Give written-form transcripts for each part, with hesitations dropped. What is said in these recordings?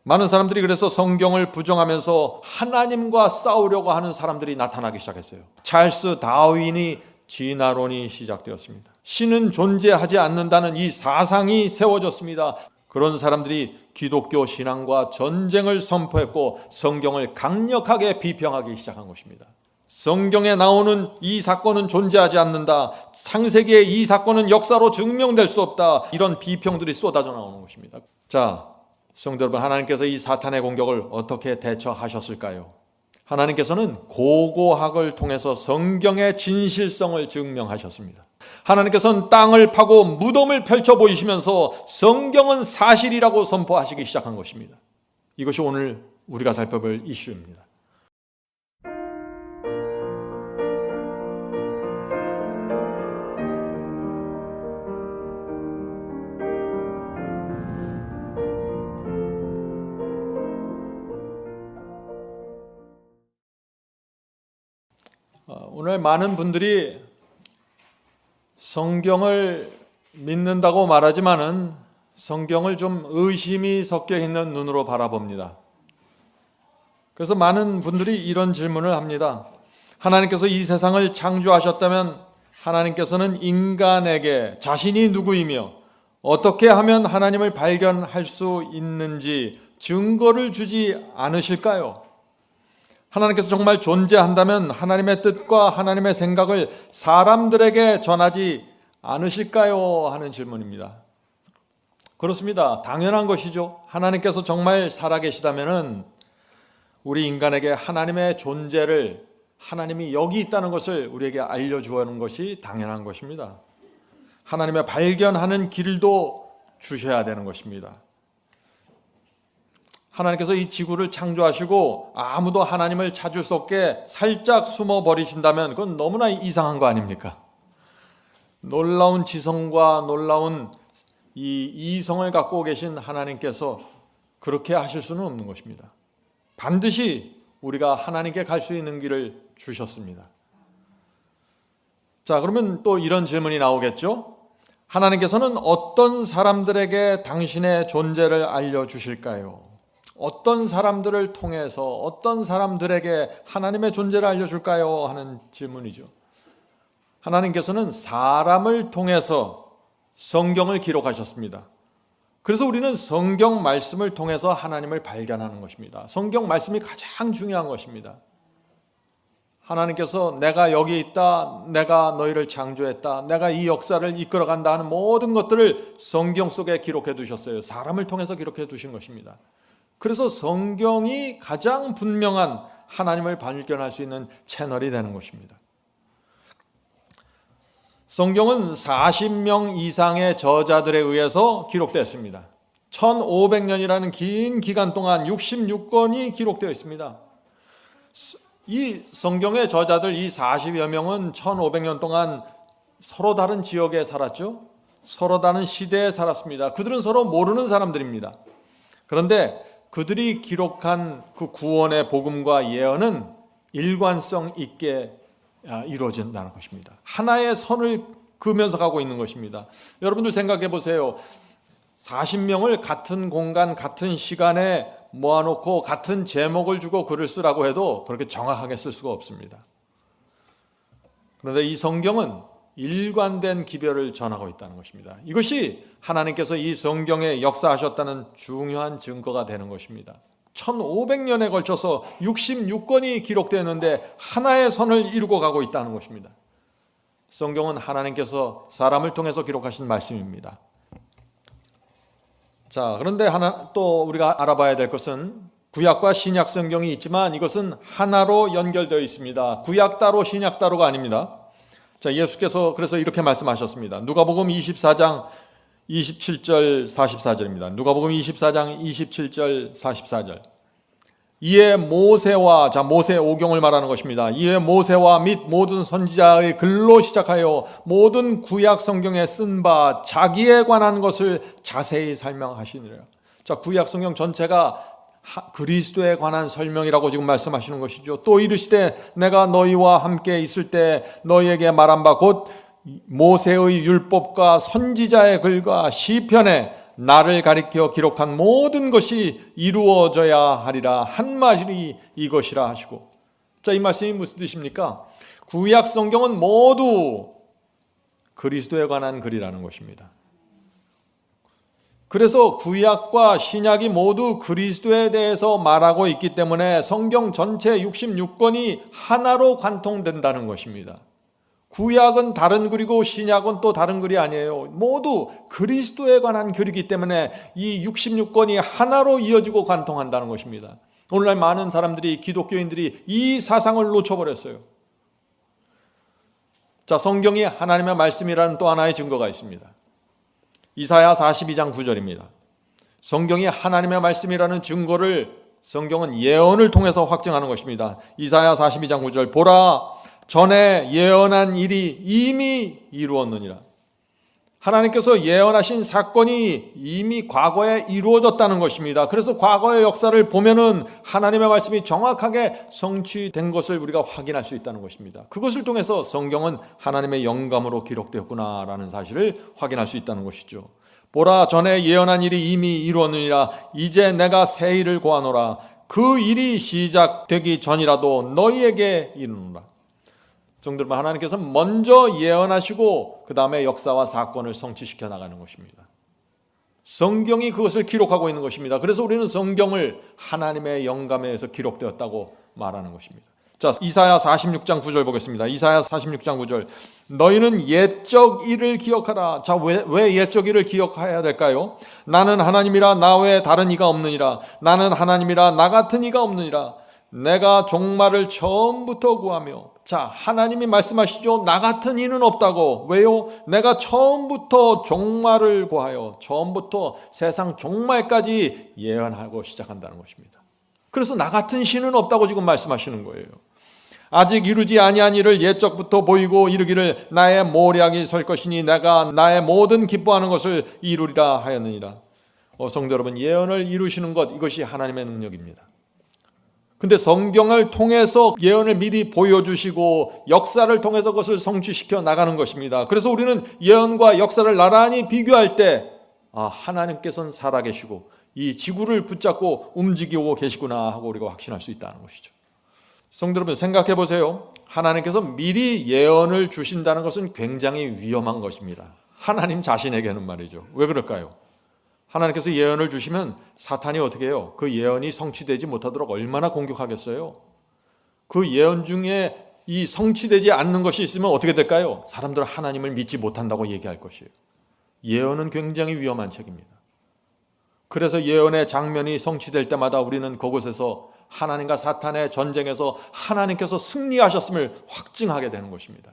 많은 사람들이 그래서 성경을 부정하면서 하나님과 싸우려고 하는 사람들이 나타나기 시작했어요. 찰스 다윈이 진화론이 시작되었습니다. 신은 존재하지 않는다는 이 사상이 세워졌습니다. 그런 사람들이 기독교 신앙과 전쟁을 선포했고 성경을 강력하게 비평하기 시작한 것입니다. 성경에 나오는 이 사건은 존재하지 않는다. 창세기의 이 사건은 역사로 증명될 수 없다. 이런 비평들이 쏟아져 나오는 것입니다. 자, 성도 여러분, 하나님께서 이 사탄의 공격을 어떻게 대처하셨을까요? 하나님께서는 고고학을 통해서 성경의 진실성을 증명하셨습니다. 하나님께서는 땅을 파고 무덤을 펼쳐 보이시면서 성경은 사실이라고 선포하시기 시작한 것입니다. 이것이 오늘 우리가 살펴볼 이슈입니다. 오늘 많은 분들이 성경을 믿는다고 말하지만은 성경을 좀 의심이 섞여 있는 눈으로 바라봅니다. 그래서 많은 분들이 이런 질문을 합니다. 하나님께서 이 세상을 창조하셨다면 하나님께서는 인간에게 자신이 누구이며 어떻게 하면 하나님을 발견할 수 있는지 증거를 주지 않으실까요? 하나님께서 정말 존재한다면 하나님의 뜻과 하나님의 생각을 사람들에게 전하지 않으실까요? 하는 질문입니다. 그렇습니다. 당연한 것이죠. 하나님께서 정말 살아계시다면 우리 인간에게 하나님의 존재를, 하나님이 여기 있다는 것을 우리에게 알려주는 것이 당연한 것입니다. 하나님의 발견하는 길도 주셔야 되는 것입니다. 하나님께서 이 지구를 창조하시고 아무도 하나님을 찾을 수 없게 살짝 숨어 버리신다면 그건 너무나 이상한 거 아닙니까? 놀라운 지성과 놀라운 이 이성을 갖고 계신 하나님께서 그렇게 하실 수는 없는 것입니다. 반드시 우리가 하나님께 갈 수 있는 길을 주셨습니다. 자, 그러면 또 이런 질문이 나오겠죠? 하나님께서는 어떤 사람들에게 당신의 존재를 알려주실까요? 어떤 사람들을 통해서 어떤 사람들에게 하나님의 존재를 알려줄까요? 하는 질문이죠. 하나님께서는 사람을 통해서 성경을 기록하셨습니다. 그래서 우리는 성경 말씀을 통해서 하나님을 발견하는 것입니다. 성경 말씀이 가장 중요한 것입니다. 하나님께서 내가 여기 있다, 내가 너희를 창조했다, 내가 이 역사를 이끌어간다 하는 모든 것들을 성경 속에 기록해 두셨어요. 사람을 통해서 기록해 두신 것입니다. 그래서 성경이 가장 분명한 하나님을 발견할 수 있는 채널이 되는 것입니다. 성경은 40명 이상의 저자들에 의해서 기록되었습니다. 1500년이라는 긴 기간 동안 66권이 기록되어 있습니다. 이 성경의 저자들, 이 40여 명은 1500년 동안 서로 다른 지역에 살았죠. 서로 다른 시대에 살았습니다. 그들은 서로 모르는 사람들입니다. 그런데 그들이 기록한 그 구원의 복음과 예언은 일관성 있게 이루어진다는 것입니다. 하나의 선을 그으면서 가고 있는 것입니다. 여러분들 생각해 보세요. 40명을 같은 공간, 같은 시간에 모아놓고 같은 제목을 주고 글을 쓰라고 해도 그렇게 정확하게 쓸 수가 없습니다. 그런데 이 성경은 일관된 기별을 전하고 있다는 것입니다. 이것이 하나님께서 이 성경에 역사하셨다는 중요한 증거가 되는 것입니다. 1500년에 걸쳐서 66권이 기록되었는데 하나의 선을 이루고 가고 있다는 것입니다. 성경은 하나님께서 사람을 통해서 기록하신 말씀입니다. 자, 그런데 또 우리가 알아봐야 될 것은 구약과 신약 성경이 있지만 이것은 하나로 연결되어 있습니다. 구약 따로 신약 따로가 아닙니다. 자, 예수께서 그래서 이렇게 말씀하셨습니다. 누가복음 24장 27절 44절입니다. 누가복음 24장 27절 44절. 이에 모세와, 자, 모세 오경을 말하는 것입니다. 이에 모세와 및 모든 선지자의 글로 시작하여 모든 구약 성경에 쓴 바 자기에 관한 것을 자세히 설명하시니라. 자, 구약 성경 전체가 그리스도에 관한 설명이라고 지금 말씀하시는 것이죠. 또 이르시되 내가 너희와 함께 있을 때 너희에게 말한 바 곧 모세의 율법과 선지자의 글과 시편에 나를 가리켜 기록한 모든 것이 이루어져야 하리라. 한 말이 이것이라 하시고. 자, 이 말씀이 무슨 뜻입니까? 구약 성경은 모두 그리스도에 관한 글이라는 것입니다. 그래서 구약과 신약이 모두 그리스도에 대해서 말하고 있기 때문에 성경 전체 66권이 하나로 관통된다는 것입니다. 구약은 다른 글이고 신약은 또 다른 글이 아니에요. 모두 그리스도에 관한 글이기 때문에 이 66권이 하나로 이어지고 관통한다는 것입니다. 오늘날 많은 사람들이, 기독교인들이 이 사상을 놓쳐버렸어요. 자, 성경이 하나님의 말씀이라는 또 하나의 증거가 있습니다. 이사야 42장 9절입니다. 성경이 하나님의 말씀이라는 증거를 성경은 예언을 통해서 확증하는 것입니다. 이사야 42장 9절, 보라, 전에 예언한 일이 이미 이루었느니라. 하나님께서 예언하신 사건이 이미 과거에 이루어졌다는 것입니다. 그래서 과거의 역사를 보면은 하나님의 말씀이 정확하게 성취된 것을 우리가 확인할 수 있다는 것입니다. 그것을 통해서 성경은 하나님의 영감으로 기록되었구나라는 사실을 확인할 수 있다는 것이죠. 보라, 전에 예언한 일이 이미 이루었느니라. 이제 내가 새 일을 고하노라. 그 일이 시작되기 전이라도 너희에게 이르노라. 성도들, 하나님께서 먼저 예언하시고 그 다음에 역사와 사건을 성취시켜 나가는 것입니다. 성경이 그것을 기록하고 있는 것입니다. 그래서 우리는 성경을 하나님의 영감에 의해서 기록되었다고 말하는 것입니다. 자, 이사야 46장 9절 보겠습니다. 이사야 46장 9절, 너희는 옛적 일을 기억하라. 자, 왜 옛적 일을 기억해야 될까요? 나는 하나님이라 나 외에 다른 이가 없느니라. 나는 하나님이라 나 같은 이가 없느니라. 내가 종말을 처음부터 구하며. 자, 하나님이 말씀하시죠. 나 같은 이는 없다고. 왜요? 내가 처음부터 종말을 구하여 처음부터 세상 종말까지 예언하고 시작한다는 것입니다. 그래서 나 같은 신은 없다고 지금 말씀하시는 거예요. 아직 이루지 아니한 일을 옛적부터 보이고 이르기를 나의 모략이 설 것이니 내가 나의 모든 기뻐하는 것을 이루리라 하였느니라. 성도 여러분, 예언을 이루시는 것, 이것이 하나님의 능력입니다. 근데 성경을 통해서 예언을 미리 보여주시고 역사를 통해서 그것을 성취시켜 나가는 것입니다. 그래서 우리는 예언과 역사를 나란히 비교할 때 하나님께서는 살아계시고 이 지구를 붙잡고 움직이고 계시구나 하고 우리가 확신할 수 있다는 것이죠. 성도 여러분, 생각해 보세요. 하나님께서 미리 예언을 주신다는 것은 굉장히 위험한 것입니다. 하나님 자신에게는 말이죠. 왜 그럴까요? 하나님께서 예언을 주시면 사탄이 어떻게 해요? 그 예언이 성취되지 못하도록 얼마나 공격하겠어요? 그 예언 중에 이 성취되지 않는 것이 있으면 어떻게 될까요? 사람들은 하나님을 믿지 못한다고 얘기할 것이에요. 예언은 굉장히 위험한 책입니다. 그래서 예언의 장면이 성취될 때마다 우리는 그곳에서 하나님과 사탄의 전쟁에서 하나님께서 승리하셨음을 확증하게 되는 것입니다.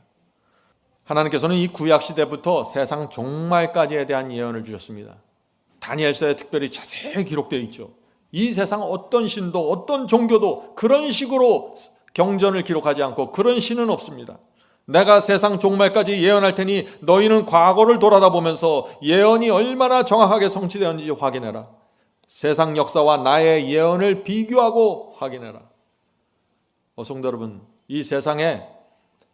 하나님께서는 이 구약시대부터 세상 종말까지에 대한 예언을 주셨습니다. 다니엘서에 특별히 자세히 기록되어 있죠. 이 세상 어떤 신도 어떤 종교도 그런 식으로 경전을 기록하지 않고 그런 신은 없습니다. 내가 세상 종말까지 예언할 테니 너희는 과거를 돌아다 보면서 예언이 얼마나 정확하게 성취되었는지 확인해라. 세상 역사와 나의 예언을 비교하고 확인해라. 성도 여러분, 이 세상에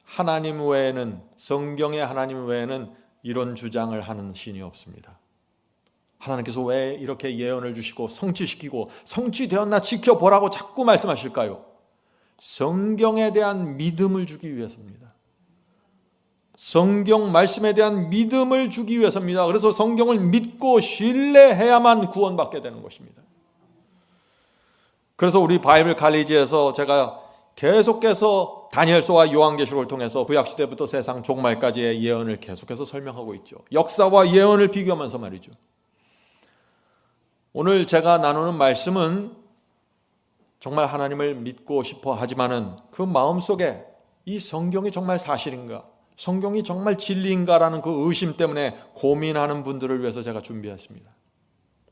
하나님 외에는, 성경의 하나님 외에는 이런 주장을 하는 신이 없습니다. 하나님께서 왜 이렇게 예언을 주시고 성취시키고 성취되었나 지켜보라고 자꾸 말씀하실까요? 성경에 대한 믿음을 주기 위해서입니다. 성경 말씀에 대한 믿음을 주기 위해서입니다. 그래서 성경을 믿고 신뢰해야만 구원받게 되는 것입니다. 그래서 우리 바이블 칼리지에서 제가 계속해서 다니엘서와 요한계시록을 통해서 구약시대부터 세상 종말까지의 예언을 계속해서 설명하고 있죠. 역사와 예언을 비교하면서 말이죠. 오늘 제가 나누는 말씀은 정말 하나님을 믿고 싶어 하지만은 그 마음속에 이 성경이 정말 사실인가? 성경이 정말 진리인가라는 그 의심 때문에 고민하는 분들을 위해서 제가 준비했습니다.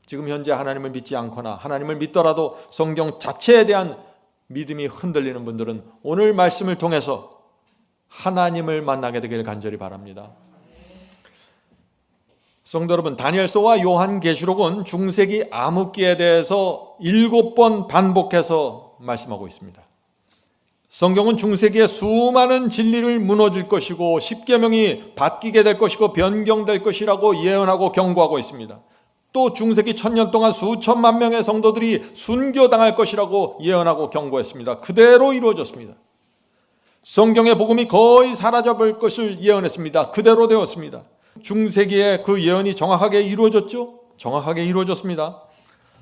지금 현재 하나님을 믿지 않거나 하나님을 믿더라도 성경 자체에 대한 믿음이 흔들리는 분들은 오늘 말씀을 통해서 하나님을 만나게 되길 간절히 바랍니다. 성도 여러분, 다니엘서와 요한계시록은 중세기 암흑기에 대해서 7번 반복해서 말씀하고 있습니다. 성경은 중세기에 수많은 진리를 무너질 것이고 십계명이 바뀌게 될 것이고 변경될 것이라고 예언하고 경고하고 있습니다. 또 중세기 1000년 동안 수천만 명의 성도들이 순교당할 것이라고 예언하고 경고했습니다. 그대로 이루어졌습니다. 성경의 복음이 거의 사라져버릴 것을 예언했습니다. 그대로 되었습니다. 중세기에 그 예언이 정확하게 이루어졌죠? 정확하게 이루어졌습니다.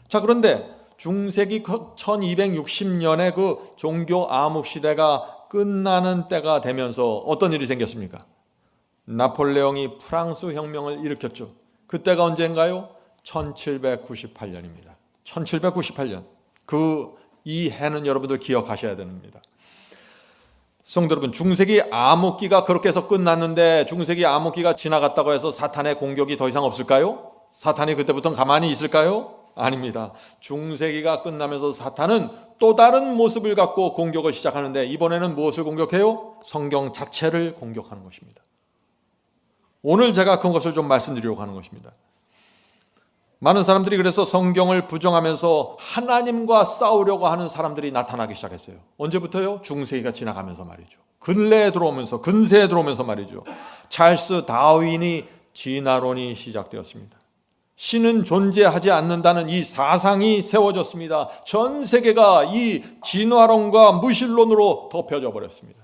자, 그런데 중세기 1260년에 그 종교 암흑 시대가 끝나는 때가 되면서 어떤 일이 생겼습니까? 나폴레옹이 프랑스 혁명을 일으켰죠. 그때가 언제인가요? 1798년입니다. 1798년. 이 해는 여러분들 기억하셔야 됩니다. 성도 여러분, 중세기 암흑기가 그렇게 해서 끝났는데 중세기 암흑기가 지나갔다고 해서 사탄의 공격이 더 이상 없을까요? 사탄이 그때부터는 가만히 있을까요? 아닙니다. 중세기가 끝나면서 사탄은 또 다른 모습을 갖고 공격을 시작하는데 이번에는 무엇을 공격해요? 성경 자체를 공격하는 것입니다. 오늘 제가 그것을 좀 말씀드리려고 하는 것입니다. 많은 사람들이 그래서 성경을 부정하면서 하나님과 싸우려고 하는 사람들이 나타나기 시작했어요. 언제부터요? 중세기가 지나가면서 말이죠. 근세에 들어오면서 말이죠. 찰스 다윈이 진화론이 시작되었습니다. 신은 존재하지 않는다는 이 사상이 세워졌습니다. 전 세계가 이 진화론과 무신론으로 덮여져 버렸습니다.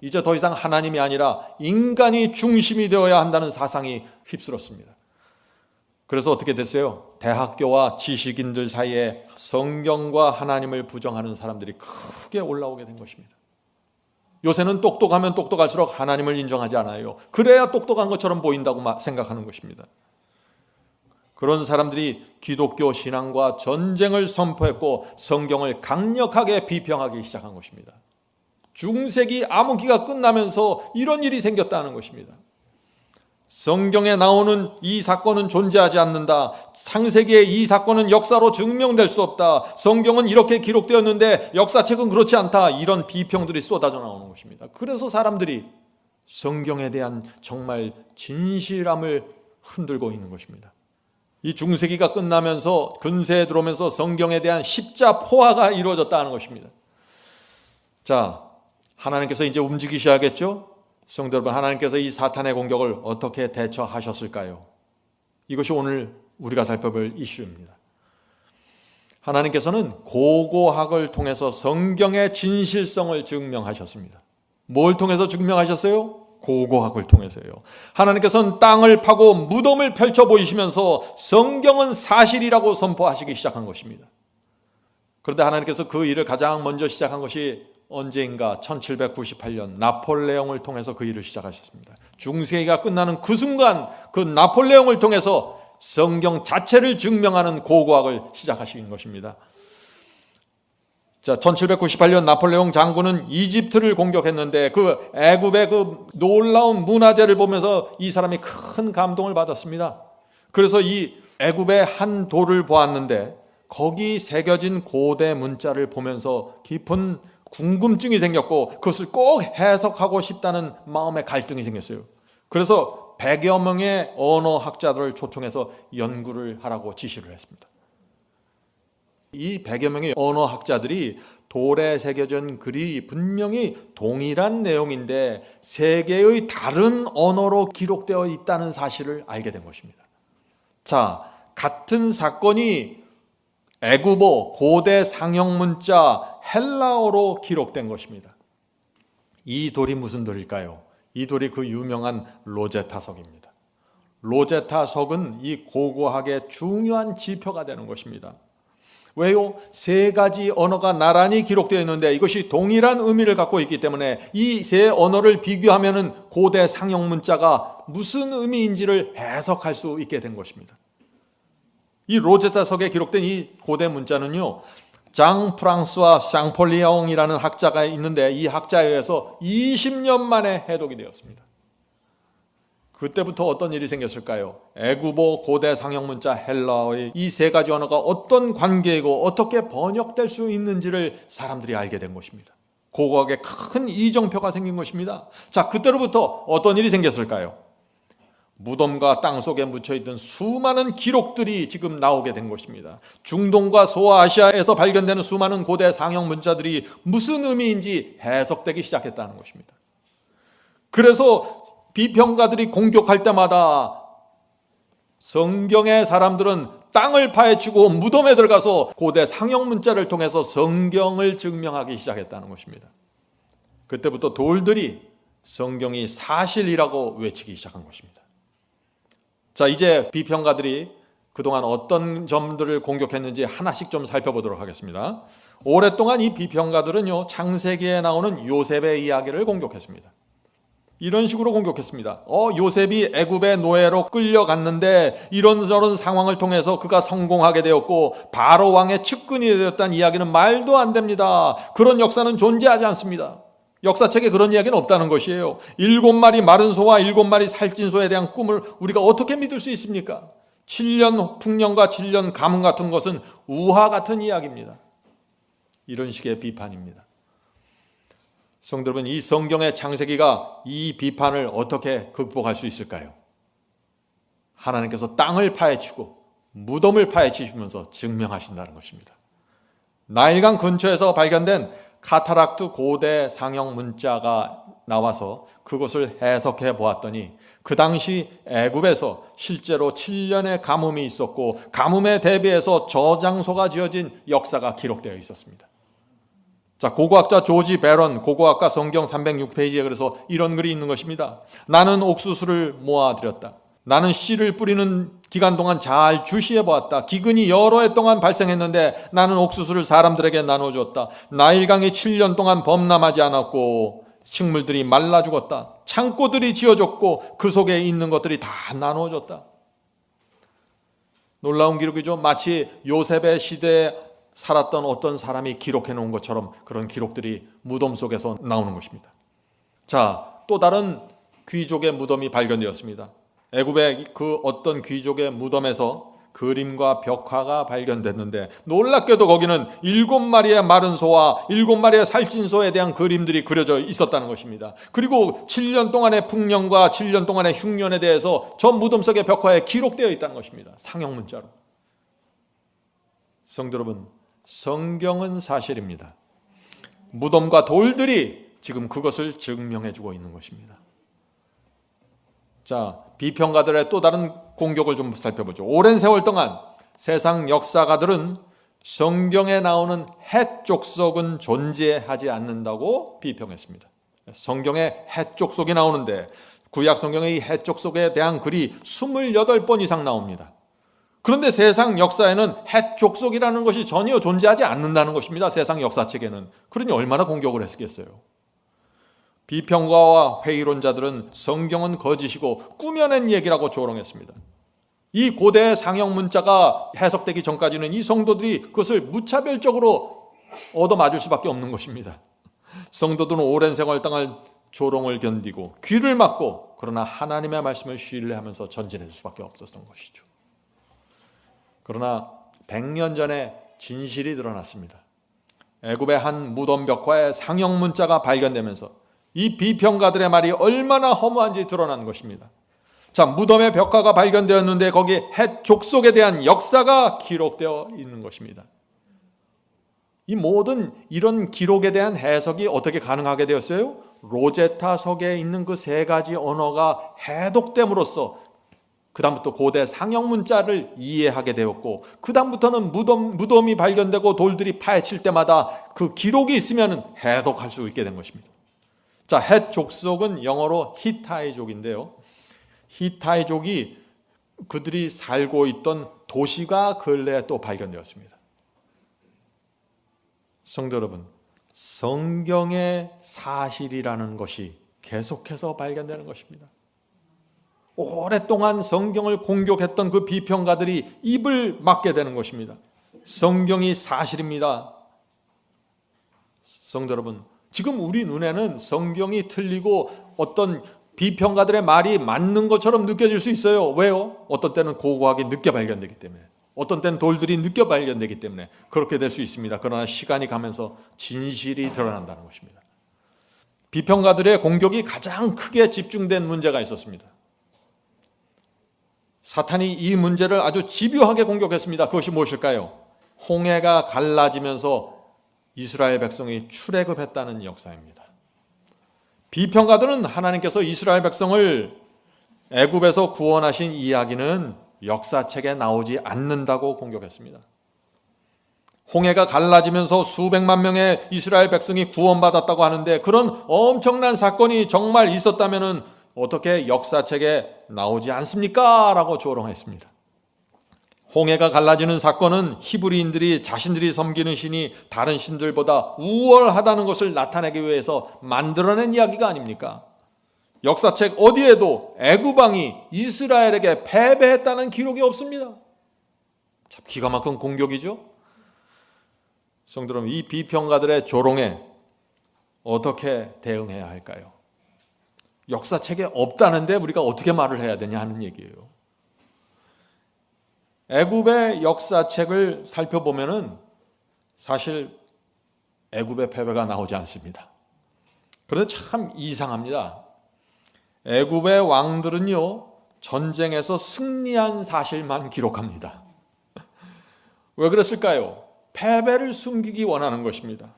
이제 더 이상 하나님이 아니라 인간이 중심이 되어야 한다는 사상이 휩쓸었습니다. 그래서 어떻게 됐어요? 대학교와 지식인들 사이에 성경과 하나님을 부정하는 사람들이 크게 올라오게 된 것입니다. 요새는 똑똑하면 똑똑할수록 하나님을 인정하지 않아요. 그래야 똑똑한 것처럼 보인다고 생각하는 것입니다. 그런 사람들이 기독교 신앙과 전쟁을 선포했고 성경을 강력하게 비평하기 시작한 것입니다. 중세기 암흑기가 끝나면서 이런 일이 생겼다는 것입니다. 성경에 나오는 이 사건은 존재하지 않는다. 창세기의 이 사건은 역사로 증명될 수 없다. 성경은 이렇게 기록되었는데 역사책은 그렇지 않다. 이런 비평들이 쏟아져 나오는 것입니다. 그래서 사람들이 성경에 대한 정말 진실함을 흔들고 있는 것입니다. 이 중세기가 끝나면서 근세에 들어오면서 성경에 대한 십자포화가 이루어졌다는 것입니다. 자, 하나님께서 이제 움직이셔야겠죠? 성도 여러분, 하나님께서 이 사탄의 공격을 어떻게 대처하셨을까요? 이것이 오늘 우리가 살펴볼 이슈입니다. 하나님께서는 고고학을 통해서 성경의 진실성을 증명하셨습니다. 뭘 통해서 증명하셨어요? 고고학을 통해서요. 하나님께서는 땅을 파고 무덤을 펼쳐 보이시면서 성경은 사실이라고 선포하시기 시작한 것입니다. 그런데 하나님께서 그 일을 가장 먼저 시작한 것이 언제인가 1798년 나폴레옹을 통해서 그 일을 시작하셨습니다. 중세기가 끝나는 그 순간 그 나폴레옹을 통해서 성경 자체를 증명하는 고고학을 시작하신 것입니다. 자, 1798년 나폴레옹 장군은 이집트를 공격했는데 그 애굽의 그 놀라운 문화재를 보면서 이 사람이 큰 감동을 받았습니다. 그래서 이 애굽의 한 돌을 보았는데 거기 새겨진 고대 문자를 보면서 깊은 궁금증이 생겼고 그것을 꼭 해석하고 싶다는 마음의 갈등이 생겼어요. 그래서 100여 명의 언어학자들을 초청해서 연구를 하라고 지시를 했습니다. 이 100여 명의 언어학자들이 돌에 새겨진 글이 분명히 동일한 내용인데 세 개의 다른 언어로 기록되어 있다는 사실을 알게 된 것입니다. 자, 같은 사건이 애굽어 고대 상형 문자 헬라어로 기록된 것입니다. 이 돌이 무슨 돌일까요? 이 돌이 그 유명한 로제타석입니다. 로제타석은 이 고고학의 중요한 지표가 되는 것입니다. 왜요? 세 가지 언어가 나란히 기록되어 있는데 이것이 동일한 의미를 갖고 있기 때문에 이 세 언어를 비교하면 고대 상형 문자가 무슨 의미인지를 해석할 수 있게 된 것입니다. 이 로제타석에 기록된 이 고대 문자는요, 장 프랑스와 샹폴리옹이라는 학자가 있는데 이 학자에 의해서 20년 만에 해독이 되었습니다. 그때부터 어떤 일이 생겼을까요? 애굽어 고대 상형 문자 헬라어의 이 세 가지 언어가 어떤 관계이고 어떻게 번역될 수 있는지를 사람들이 알게 된 것입니다. 고고학에 큰 이정표가 생긴 것입니다. 자, 그때로부터 어떤 일이 생겼을까요? 무덤과 땅속에 묻혀있던 수많은 기록들이 지금 나오게 된 것입니다. 중동과 소아시아에서 발견되는 수많은 고대 상형 문자들이 무슨 의미인지 해석되기 시작했다는 것입니다. 그래서 비평가들이 공격할 때마다 성경의 사람들은 땅을 파헤치고 무덤에 들어가서 고대 상형 문자를 통해서 성경을 증명하기 시작했다는 것입니다. 그때부터 돌들이 성경이 사실이라고 외치기 시작한 것입니다. 자, 이제 비평가들이 그동안 어떤 점들을 공격했는지 하나씩 좀 살펴보도록 하겠습니다. 오랫동안 이 비평가들은요, 창세기에 나오는 요셉의 이야기를 공격했습니다. 이런 식으로 공격했습니다. 요셉이 애굽의 노예로 끌려갔는데 이런저런 상황을 통해서 그가 성공하게 되었고 바로 왕의 측근이 되었다는 이야기는 말도 안 됩니다. 그런 역사는 존재하지 않습니다. 역사책에 그런 이야기는 없다는 것이에요. 7마리 마른 소와 7마리 살찐 소에 대한 꿈을 우리가 어떻게 믿을 수 있습니까? 7년 풍년과 7년 가뭄 같은 것은 우화 같은 이야기입니다. 이런 식의 비판입니다. 성도 여러분, 이 성경의 창세기가 이 비판을 어떻게 극복할 수 있을까요? 하나님께서 땅을 파헤치고 무덤을 파헤치시면서 증명하신다는 것입니다. 나일강 근처에서 발견된 카타락트 고대 상형 문자가 나와서 그것을 해석해 보았더니 그 당시 애굽에서 실제로 7년의 가뭄이 있었고 가뭄에 대비해서 저장소가 지어진 역사가 기록되어 있었습니다. 자, 고고학자 조지 베런 고고학과 성경 306페이지에 그래서 이런 글이 있는 것입니다. 나는 옥수수를 모아들였다. 나는 씨를 뿌리는 기간 동안 잘 주시해 보았다. 기근이 여러 해 동안 발생했는데 나는 옥수수를 사람들에게 나눠주었다. 나일강이 7년 동안 범람하지 않았고 식물들이 말라 죽었다. 창고들이 지어졌고 그 속에 있는 것들이 다 나눠줬다. 놀라운 기록이죠. 마치 요셉의 시대에 살았던 어떤 사람이 기록해 놓은 것처럼 그런 기록들이 무덤 속에서 나오는 것입니다. 자, 또 다른 귀족의 무덤이 발견되었습니다. 애굽의 그 어떤 귀족의 무덤에서 그림과 벽화가 발견됐는데 놀랍게도 거기는 7마리의 마른 소와 7마리의 살찐 소에 대한 그림들이 그려져 있었다는 것입니다. 그리고 7년 동안의 풍년과 7년 동안의 흉년에 대해서 저 무덤 속의 벽화에 기록되어 있다는 것입니다. 상형 문자로. 성도 여러분, 성경은 사실입니다. 무덤과 돌들이 지금 그것을 증명해 주고 있는 것입니다. 자, 비평가들의 또 다른 공격을 좀 살펴보죠. 오랜 세월 동안 세상 역사가들은 성경에 나오는 헷 족속은 존재하지 않는다고 비평했습니다. 성경에 헷 족속이 나오는데 구약 성경의 이 헷 족속에 대한 글이 28번 이상 나옵니다. 그런데 세상 역사에는 헷 족속이라는 것이 전혀 존재하지 않는다는 것입니다. 세상 역사책에는. 그러니 얼마나 공격을 했겠어요. 비평가와 회의론자들은 성경은 거짓이고 꾸며낸 얘기라고 조롱했습니다. 이 고대 상형 문자가 해석되기 전까지는 이 성도들이 그것을 무차별적으로 얻어맞을 수밖에 없는 것입니다. 성도들은 오랜 생활 동안 조롱을 견디고 귀를 막고 그러나 하나님의 말씀을 신뢰하면서 전진할 수밖에 없었던 것이죠. 그러나 100년 전에 진실이 드러났습니다. 애굽의 한 무덤 벽화에 상형 문자가 발견되면서 이 비평가들의 말이 얼마나 허무한지 드러난 것입니다. 자, 무덤의 벽화가 발견되었는데 거기에 헷 족속에 대한 역사가 기록되어 있는 것입니다. 이 모든 이런 기록에 대한 해석이 어떻게 가능하게 되었어요? 로제타 석에 있는 그 3가지 언어가 해독됨으로써 그 다음부터 고대 상형 문자를 이해하게 되었고 그 다음부터는 무덤이 발견되고 돌들이 파헤칠 때마다 그 기록이 있으면 해독할 수 있게 된 것입니다. 자, 헷 족속은 영어로 히타이족인데요. 히타이족이 그들이 살고 있던 도시가 근래에 또 발견되었습니다. 성도 여러분, 성경의 사실이라는 것이 계속해서 발견되는 것입니다. 오랫동안 성경을 공격했던 그 비평가들이 입을 막게 되는 것입니다. 성경이 사실입니다. 성도 여러분, 지금 우리 눈에는 성경이 틀리고 어떤 비평가들의 말이 맞는 것처럼 느껴질 수 있어요. 왜요? 어떤 때는 고고하게 늦게 발견되기 때문에, 어떤 때는 돌들이 늦게 발견되기 때문에 그렇게 될 수 있습니다. 그러나 시간이 가면서 진실이 드러난다는 것입니다. 비평가들의 공격이 가장 크게 집중된 문제가 있었습니다. 사탄이 이 문제를 아주 집요하게 공격했습니다. 그것이 무엇일까요? 홍해가 갈라지면서 이스라엘 백성이 출애굽했다는 역사입니다. 비평가들은 하나님께서 이스라엘 백성을 애굽에서 구원하신 이야기는 역사책에 나오지 않는다고 공격했습니다. 홍해가 갈라지면서 수백만 명의 이스라엘 백성이 구원받았다고 하는데 그런 엄청난 사건이 정말 있었다면 어떻게 역사책에 나오지 않습니까? 라고 조롱했습니다. 홍해가 갈라지는 사건은 히브리인들이 자신들이 섬기는 신이 다른 신들보다 우월하다는 것을 나타내기 위해서 만들어낸 이야기가 아닙니까? 역사책 어디에도 애굽 왕이 이스라엘에게 패배했다는 기록이 없습니다. 참 기가 막힌 공격이죠. 성도 여러분, 이 비평가들의 조롱에 어떻게 대응해야 할까요? 역사책에 없다는데 우리가 어떻게 말을 해야 되냐 하는 얘기예요. 애굽의 역사책을 살펴보면은 사실 애굽의 패배가 나오지 않습니다. 그런데 참 이상합니다. 애굽의 왕들은요, 전쟁에서 승리한 사실만 기록합니다. 왜 그랬을까요? 패배를 숨기기 원하는 것입니다.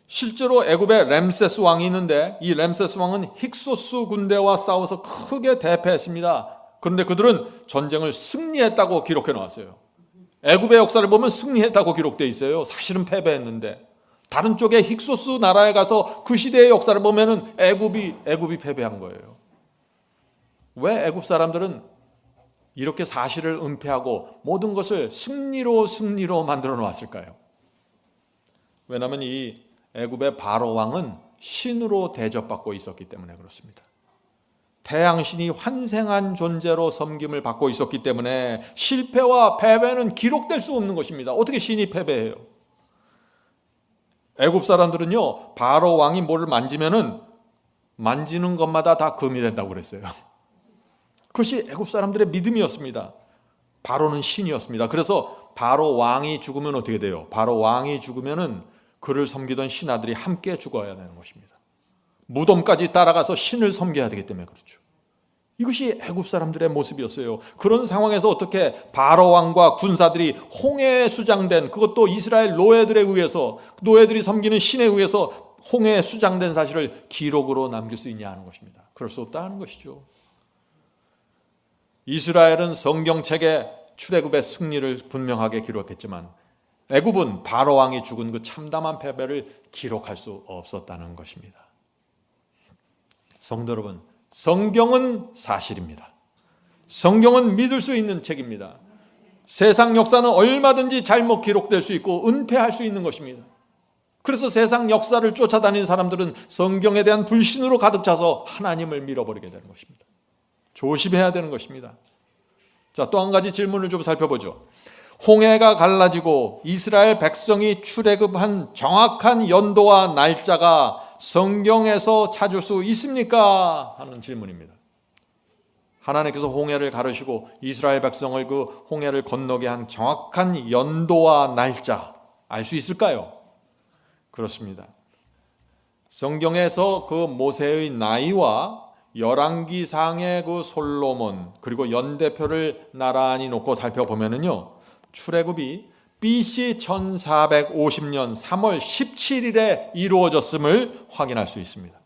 실제로 애굽에 램세스 왕이 있는데 이 램세스 왕은 힉소스 군대와 싸워서 크게 대패했습니다. 그런데 그들은 전쟁을 승리했다고 기록해 놓았어요. 애굽의 역사를 보면 승리했다고 기록되어 있어요. 사실은 패배했는데. 다른 쪽에 힉소스 나라에 가서 그 시대의 역사를 보면은 애굽이 패배한 거예요. 왜 애굽 사람들은 이렇게 사실을 은폐하고 모든 것을 승리로 만들어 놓았을까요? 왜냐하면 이 애굽의 바로 왕은 신으로 대접받고 있었기 때문에 그렇습니다. 태양신이 환생한 존재로 섬김을 받고 있었기 때문에 실패와 패배는 기록될 수 없는 것입니다. 어떻게 신이 패배해요? 애굽 사람들은요, 바로 왕이 뭐를 만지면은 만지는 것마다 다 금이 된다고 그랬어요. 그것이 애굽 사람들의 믿음이었습니다. 바로는 신이었습니다. 그래서 바로 왕이 죽으면 어떻게 돼요? 바로 왕이 죽으면은 그를 섬기던 신하들이 함께 죽어야 되는 것입니다. 무덤까지 따라가서 신을 섬겨야 되기 때문에 그렇죠. 이것이 애굽 사람들의 모습이었어요. 그런 상황에서 어떻게 바로 왕과 군사들이 홍해에 수장된, 그것도 이스라엘 노예들에 의해서, 노예들이 섬기는 신에 의해서 홍해에 수장된 사실을 기록으로 남길 수 있냐 하는 것입니다. 그럴 수 없다는 것이죠. 이스라엘은 성경책에 출애굽의 승리를 분명하게 기록했지만 애굽은 바로 왕이 죽은 그 참담한 패배를 기록할 수 없었다는 것입니다. 성도 여러분, 성경은 사실입니다. 성경은 믿을 수 있는 책입니다. 세상 역사는 얼마든지 잘못 기록될 수 있고 은폐할 수 있는 것입니다. 그래서 세상 역사를 쫓아다니는 사람들은 성경에 대한 불신으로 가득 차서 하나님을 밀어버리게 되는 것입니다. 조심해야 되는 것입니다. 자, 또 한 가지 질문을 좀 살펴보죠. 홍해가 갈라지고 이스라엘 백성이 출애굽한 정확한 연도와 날짜가 성경에서 찾을 수 있습니까? 하는 질문입니다. 하나님께서 홍해를 가르시고 이스라엘 백성을 그 홍해를 건너게 한 정확한 연도와 날짜 알 수 있을까요? 그렇습니다. 성경에서 그 모세의 나이와 열왕기상의 그 솔로몬 그리고 연대표를 나란히 놓고 살펴보면은요, 출애굽이 BC 1450년 3월 17일에 이루어졌음을 확인할 수 있습니다.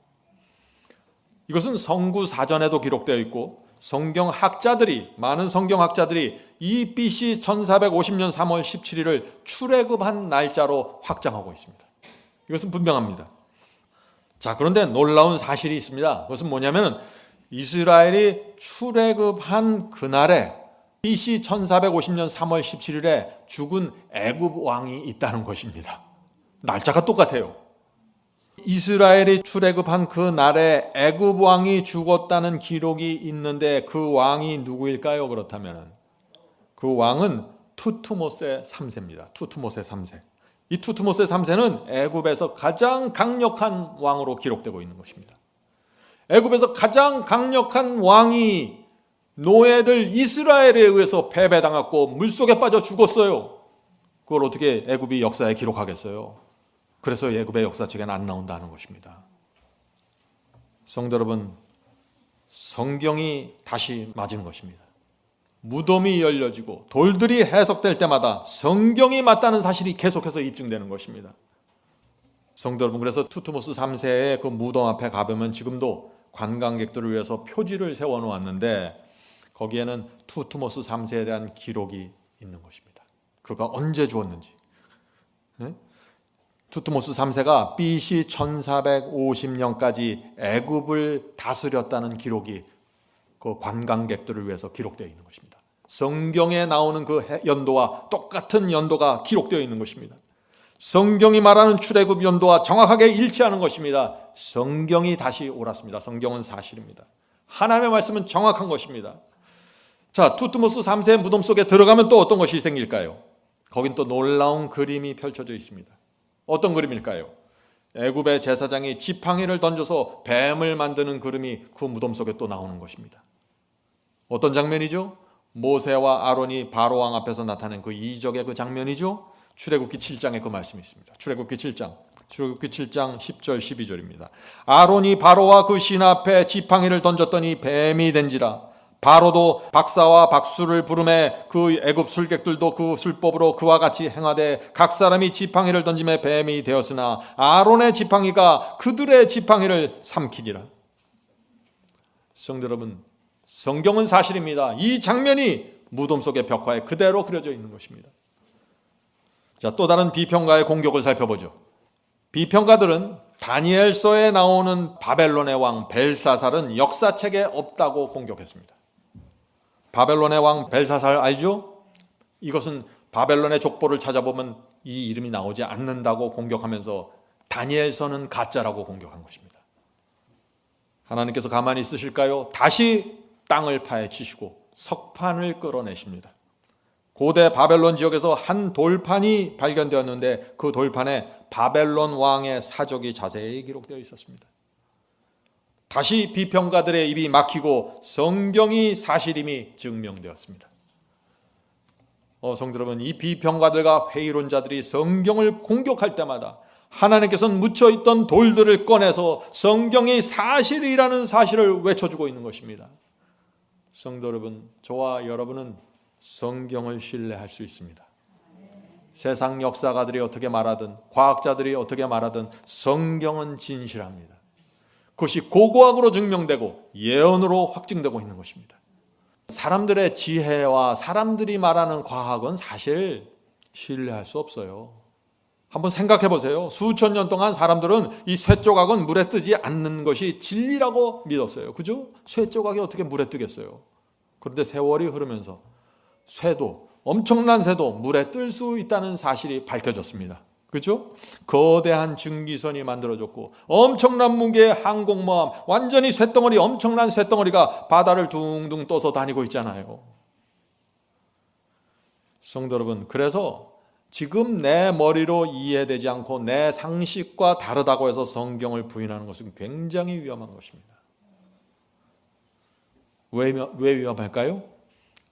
이것은 성구사전에도 기록되어 있고 많은 성경학자들이 이 BC 1450년 3월 17일을 출애굽한 날짜로 확정하고 있습니다. 이것은 분명합니다. 자, 그런데 놀라운 사실이 있습니다. 그것은 뭐냐면 이스라엘이 출애굽한 그날에 BC 1450년 3월 17일에 죽은 애굽 왕이 있다는 것입니다. 날짜가 똑같아요. 이스라엘이 출애굽한 그 날에 애굽 왕이 죽었다는 기록이 있는데 그 왕이 누구일까요? 그렇다면 그 왕은 투트모세 3세입니다. 투트모세 3세. 이 투트모세 3세는 애굽에서 가장 강력한 왕으로 기록되고 있는 것입니다. 애굽에서 가장 강력한 왕이 노예들 이스라엘에 의해서 패배당했고 물속에 빠져 죽었어요. 그걸 어떻게 애굽이 역사에 기록하겠어요? 그래서 애굽의 역사책에는 안 나온다는 것입니다. 성도 여러분, 성경이 다시 맞은 것입니다. 무덤이 열려지고 돌들이 해석될 때마다 성경이 맞다는 사실이 계속해서 입증되는 것입니다. 성도 여러분, 그래서 투트모스 3세의 그 무덤 앞에 가보면 지금도 관광객들을 위해서 표지를 세워놓았는데 거기에는 투트모스 3세에 대한 기록이 있는 것입니다. 그가 언제 죽었는지. 투트모스 3세가 BC 1450년까지 애굽을 다스렸다는 기록이 그 관광객들을 위해서 기록되어 있는 것입니다. 성경에 나오는 그 연도와 똑같은 연도가 기록되어 있는 것입니다. 성경이 말하는 출애굽 연도와 정확하게 일치하는 것입니다. 성경이 다시 옳았습니다. 성경은 사실입니다. 하나님의 말씀은 정확한 것입니다. 자, 투트모스 3세의 무덤 속에 들어가면 또 어떤 것이 생길까요? 거긴 또 놀라운 그림이 펼쳐져 있습니다. 어떤 그림일까요? 애굽의 제사장이 지팡이를 던져서 뱀을 만드는 그림이 그 무덤 속에 또 나오는 것입니다. 어떤 장면이죠? 모세와 아론이 바로 왕 앞에서 나타낸 그 이적의 그 장면이죠. 출애굽기 7장에 그 말씀이 있습니다. 출애굽기 7장 10절 12절입니다. 아론이 바로와 그 신 앞에 지팡이를 던졌더니 뱀이 된지라. 바로도 박사와 박수를 부르매 그 애굽 술객들도 그 술법으로 그와 같이 행하되 각 사람이 지팡이를 던짐에 뱀이 되었으나 아론의 지팡이가 그들의 지팡이를 삼키니라. 성도 여러분, 성경은 사실입니다. 이 장면이 무덤 속의 벽화에 그대로 그려져 있는 것입니다. 자, 또 다른 비평가의 공격을 살펴보죠. 비평가들은 다니엘서에 나오는 바벨론의 왕 벨사살은 역사책에 없다고 공격했습니다. 바벨론의 왕 벨사살 알죠? 이것은 바벨론의 족보를 찾아보면 이 이름이 나오지 않는다고 공격하면서 다니엘서는 가짜라고 공격한 것입니다. 하나님께서 가만히 있으실까요? 다시 땅을 파헤치시고 석판을 끌어내십니다. 고대 바벨론 지역에서 한 돌판이 발견되었는데 그 돌판에 바벨론 왕의 사적이 자세히 기록되어 있었습니다. 다시 비평가들의 입이 막히고 성경이 사실임이 증명되었습니다. 성도 여러분, 이 비평가들과 회의론자들이 성경을 공격할 때마다 하나님께서는 묻혀있던 돌들을 꺼내서 성경이 사실이라는 사실을 외쳐주고 있는 것입니다. 성도 여러분, 저와 여러분은 성경을 신뢰할 수 있습니다. 세상 역사가들이 어떻게 말하든 과학자들이 어떻게 말하든 성경은 진실합니다. 그것이 고고학으로 증명되고 예언으로 확증되고 있는 것입니다. 사람들의 지혜와 사람들이 말하는 과학은 사실 신뢰할 수 없어요. 한번 생각해 보세요. 수천 년 동안 사람들은 이 쇠조각은 물에 뜨지 않는 것이 진리라고 믿었어요. 그죠? 쇠조각이 어떻게 물에 뜨겠어요? 그런데 세월이 흐르면서 쇠도, 엄청난 쇠도 물에 뜰 수 있다는 사실이 밝혀졌습니다. 그렇죠? 거대한 증기선이 만들어졌고 엄청난 무게의 항공모함, 완전히 쇳덩어리, 엄청난 쇳덩어리가 바다를 둥둥 떠서 다니고 있잖아요. 성도 여러분, 그래서 지금 내 머리로 이해되지 않고 내 상식과 다르다고 해서 성경을 부인하는 것은 굉장히 위험한 것입니다. 왜 위험할까요?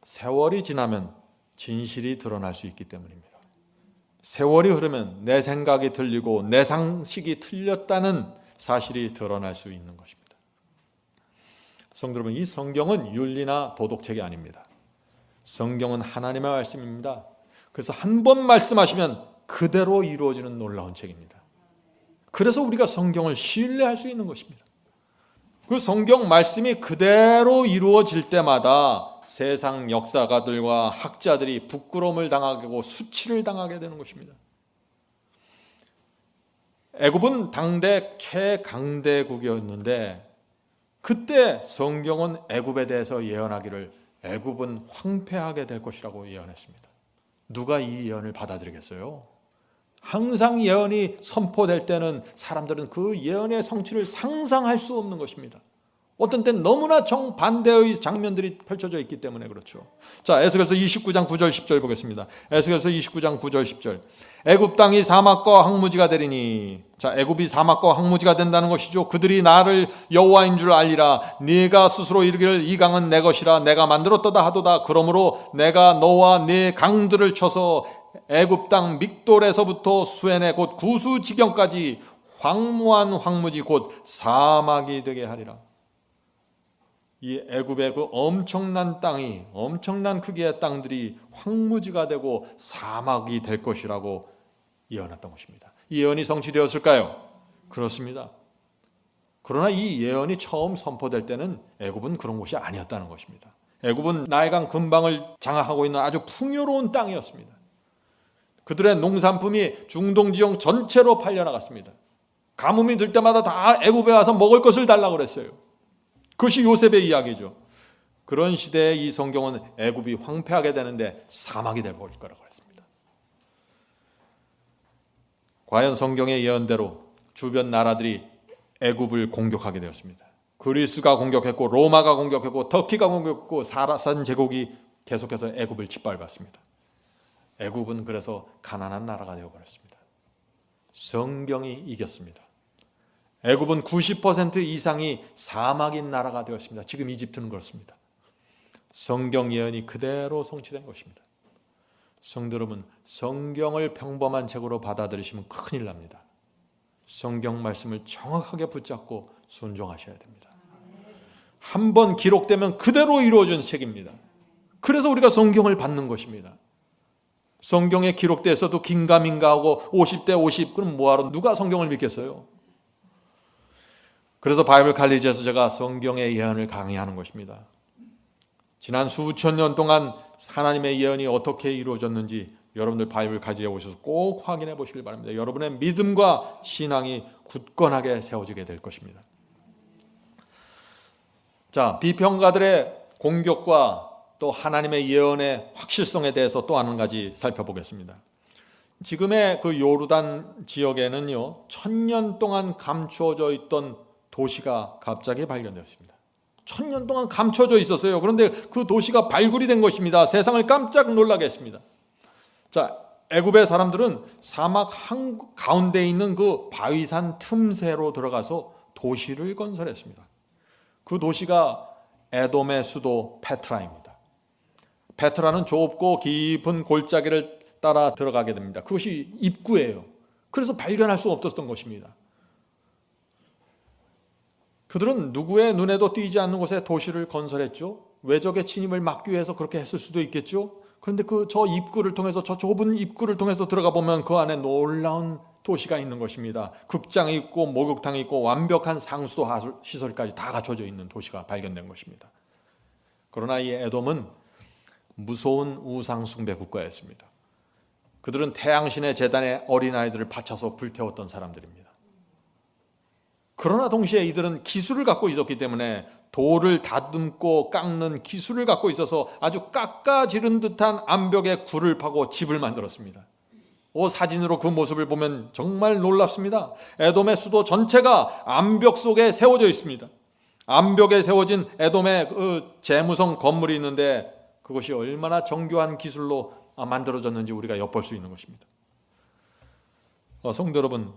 세월이 지나면 진실이 드러날 수 있기 때문입니다. 세월이 흐르면 내 생각이 틀리고 내 상식이 틀렸다는 사실이 드러날 수 있는 것입니다. 성도 여러분, 이 성경은 윤리나 도덕책이 아닙니다. 성경은 하나님의 말씀입니다. 그래서 한 번 말씀하시면 그대로 이루어지는 놀라운 책입니다. 그래서 우리가 성경을 신뢰할 수 있는 것입니다. 그 성경 말씀이 그대로 이루어질 때마다 세상 역사가들과 학자들이 부끄러움을 당하고 수치를 당하게 되는 것입니다. 애굽은 당대 최강대국이었는데 그때 성경은 애굽에 대해서 예언하기를 애굽은 황폐하게 될 것이라고 예언했습니다. 누가 이 예언을 받아들이겠어요? 항상 예언이 선포될 때는 사람들은 그 예언의 성취를 상상할 수 없는 것입니다. 어떤 때는 너무나 정반대의 장면들이 펼쳐져 있기 때문에 그렇죠. 자, 에스겔서 29장 9절 10절 보겠습니다. 에스겔서 29장 9절 10절. 애굽 땅이 사막과 황무지가 되리니. 자, 애굽이 사막과 황무지가 된다는 것이죠. 그들이 나를 여호와인 줄 알리라. 네가 스스로 이르기를 이 강은 내 것이라 내가 만들었도다 하도다. 그러므로 내가 너와 네 강들을 쳐서 애굽 땅 믹돌에서부터 수에네 곧 구수 지경까지 황무한 황무지 곧 사막이 되게 하리라. 이 애굽의 그 엄청난 땅이, 엄청난 크기의 땅들이 황무지가 되고 사막이 될 것이라고 예언했던 것입니다. 이 예언이 성취되었을까요? 그렇습니다. 그러나 이 예언이 처음 선포될 때는 애굽은 그런 곳이 아니었다는 것입니다. 애굽은 나일강 근방을 장악하고 있는 아주 풍요로운 땅이었습니다. 그들의 농산품이 중동 지역 전체로 팔려나갔습니다. 가뭄이 들 때마다 다 애굽에 와서 먹을 것을 달라고 그랬어요. 그것이 요셉의 이야기죠. 그런 시대에 이 성경은 애굽이 황폐하게 되는데 사막이 되어버릴 거라고 그랬습니다. 과연 성경의 예언대로 주변 나라들이 애굽을 공격하게 되었습니다. 그리스가 공격했고 로마가 공격했고 터키가 공격했고 사라산 제국이 계속해서 애굽을 짓밟았습니다. 애굽은 그래서 가난한 나라가 되어버렸습니다. 성경이 이겼습니다. 애굽은 90% 이상이 사막인 나라가 되었습니다. 지금 이집트는 그렇습니다. 성경 예언이 그대로 성취된 것입니다. 성도 여러분, 성경을 평범한 책으로 받아들이시면 큰일 납니다. 성경 말씀을 정확하게 붙잡고 순종하셔야 됩니다. 한번 기록되면 그대로 이루어진 책입니다. 그래서 우리가 성경을 받는 것입니다. 성경에 기록돼서도 긴가민가하고 50대 50, 그럼 뭐하러 누가 성경을 믿겠어요? 그래서 바이블 칼리지에서 제가 성경의 예언을 강의하는 것입니다. 지난 수천 년 동안 하나님의 예언이 어떻게 이루어졌는지 여러분들 바이블 칼리지에 오셔서 꼭 확인해 보시길 바랍니다. 여러분의 믿음과 신앙이 굳건하게 세워지게 될 것입니다. 자, 비평가들의 공격과 또 하나님의 예언의 확실성에 대해서 또 한 가지 살펴보겠습니다. 지금의 그 요르단 지역에는요, 1000년 동안 감추어져 있던 도시가 갑자기 발견되었습니다. 1000년 동안 감춰져 있었어요. 그런데 그 도시가 발굴이 된 것입니다. 세상을 깜짝 놀라게 했습니다. 자, 애굽의 사람들은 사막 한가운데 있는 그 바위산 틈새로 들어가서 도시를 건설했습니다. 그 도시가 에돔의 수도 페트라입니다. 페트라는 좁고 깊은 골짜기를 따라 들어가게 됩니다. 그것이 입구예요. 그래서 발견할 수 없었던 것입니다. 그들은 누구의 눈에도 띄지 않는 곳에 도시를 건설했죠. 외적의 침입을 막기 위해서 그렇게 했을 수도 있겠죠. 그런데 저 입구를 통해서, 저 좁은 입구를 통해서 들어가 보면 그 안에 놀라운 도시가 있는 것입니다. 극장이 있고 목욕탕이 있고 완벽한 상수도 시설까지 다 갖춰져 있는 도시가 발견된 것입니다. 그러나 이 에돔은 무서운 우상 숭배 국가였습니다. 그들은 태양신의 제단에 어린아이들을 바쳐서 불태웠던 사람들입니다. 그러나 동시에 이들은 기술을 갖고 있었기 때문에 돌을 다듬고 깎는 기술을 갖고 있어서 아주 깎아지른 듯한 암벽에 굴을 파고 집을 만들었습니다. 사진으로 그 모습을 보면 정말 놀랍습니다. 에돔의 수도 전체가 암벽 속에 세워져 있습니다. 암벽에 세워진 에돔의 그 재무성 건물이 있는데 그것이 얼마나 정교한 기술로 만들어졌는지 우리가 엿볼 수 있는 것입니다. 성도 여러분,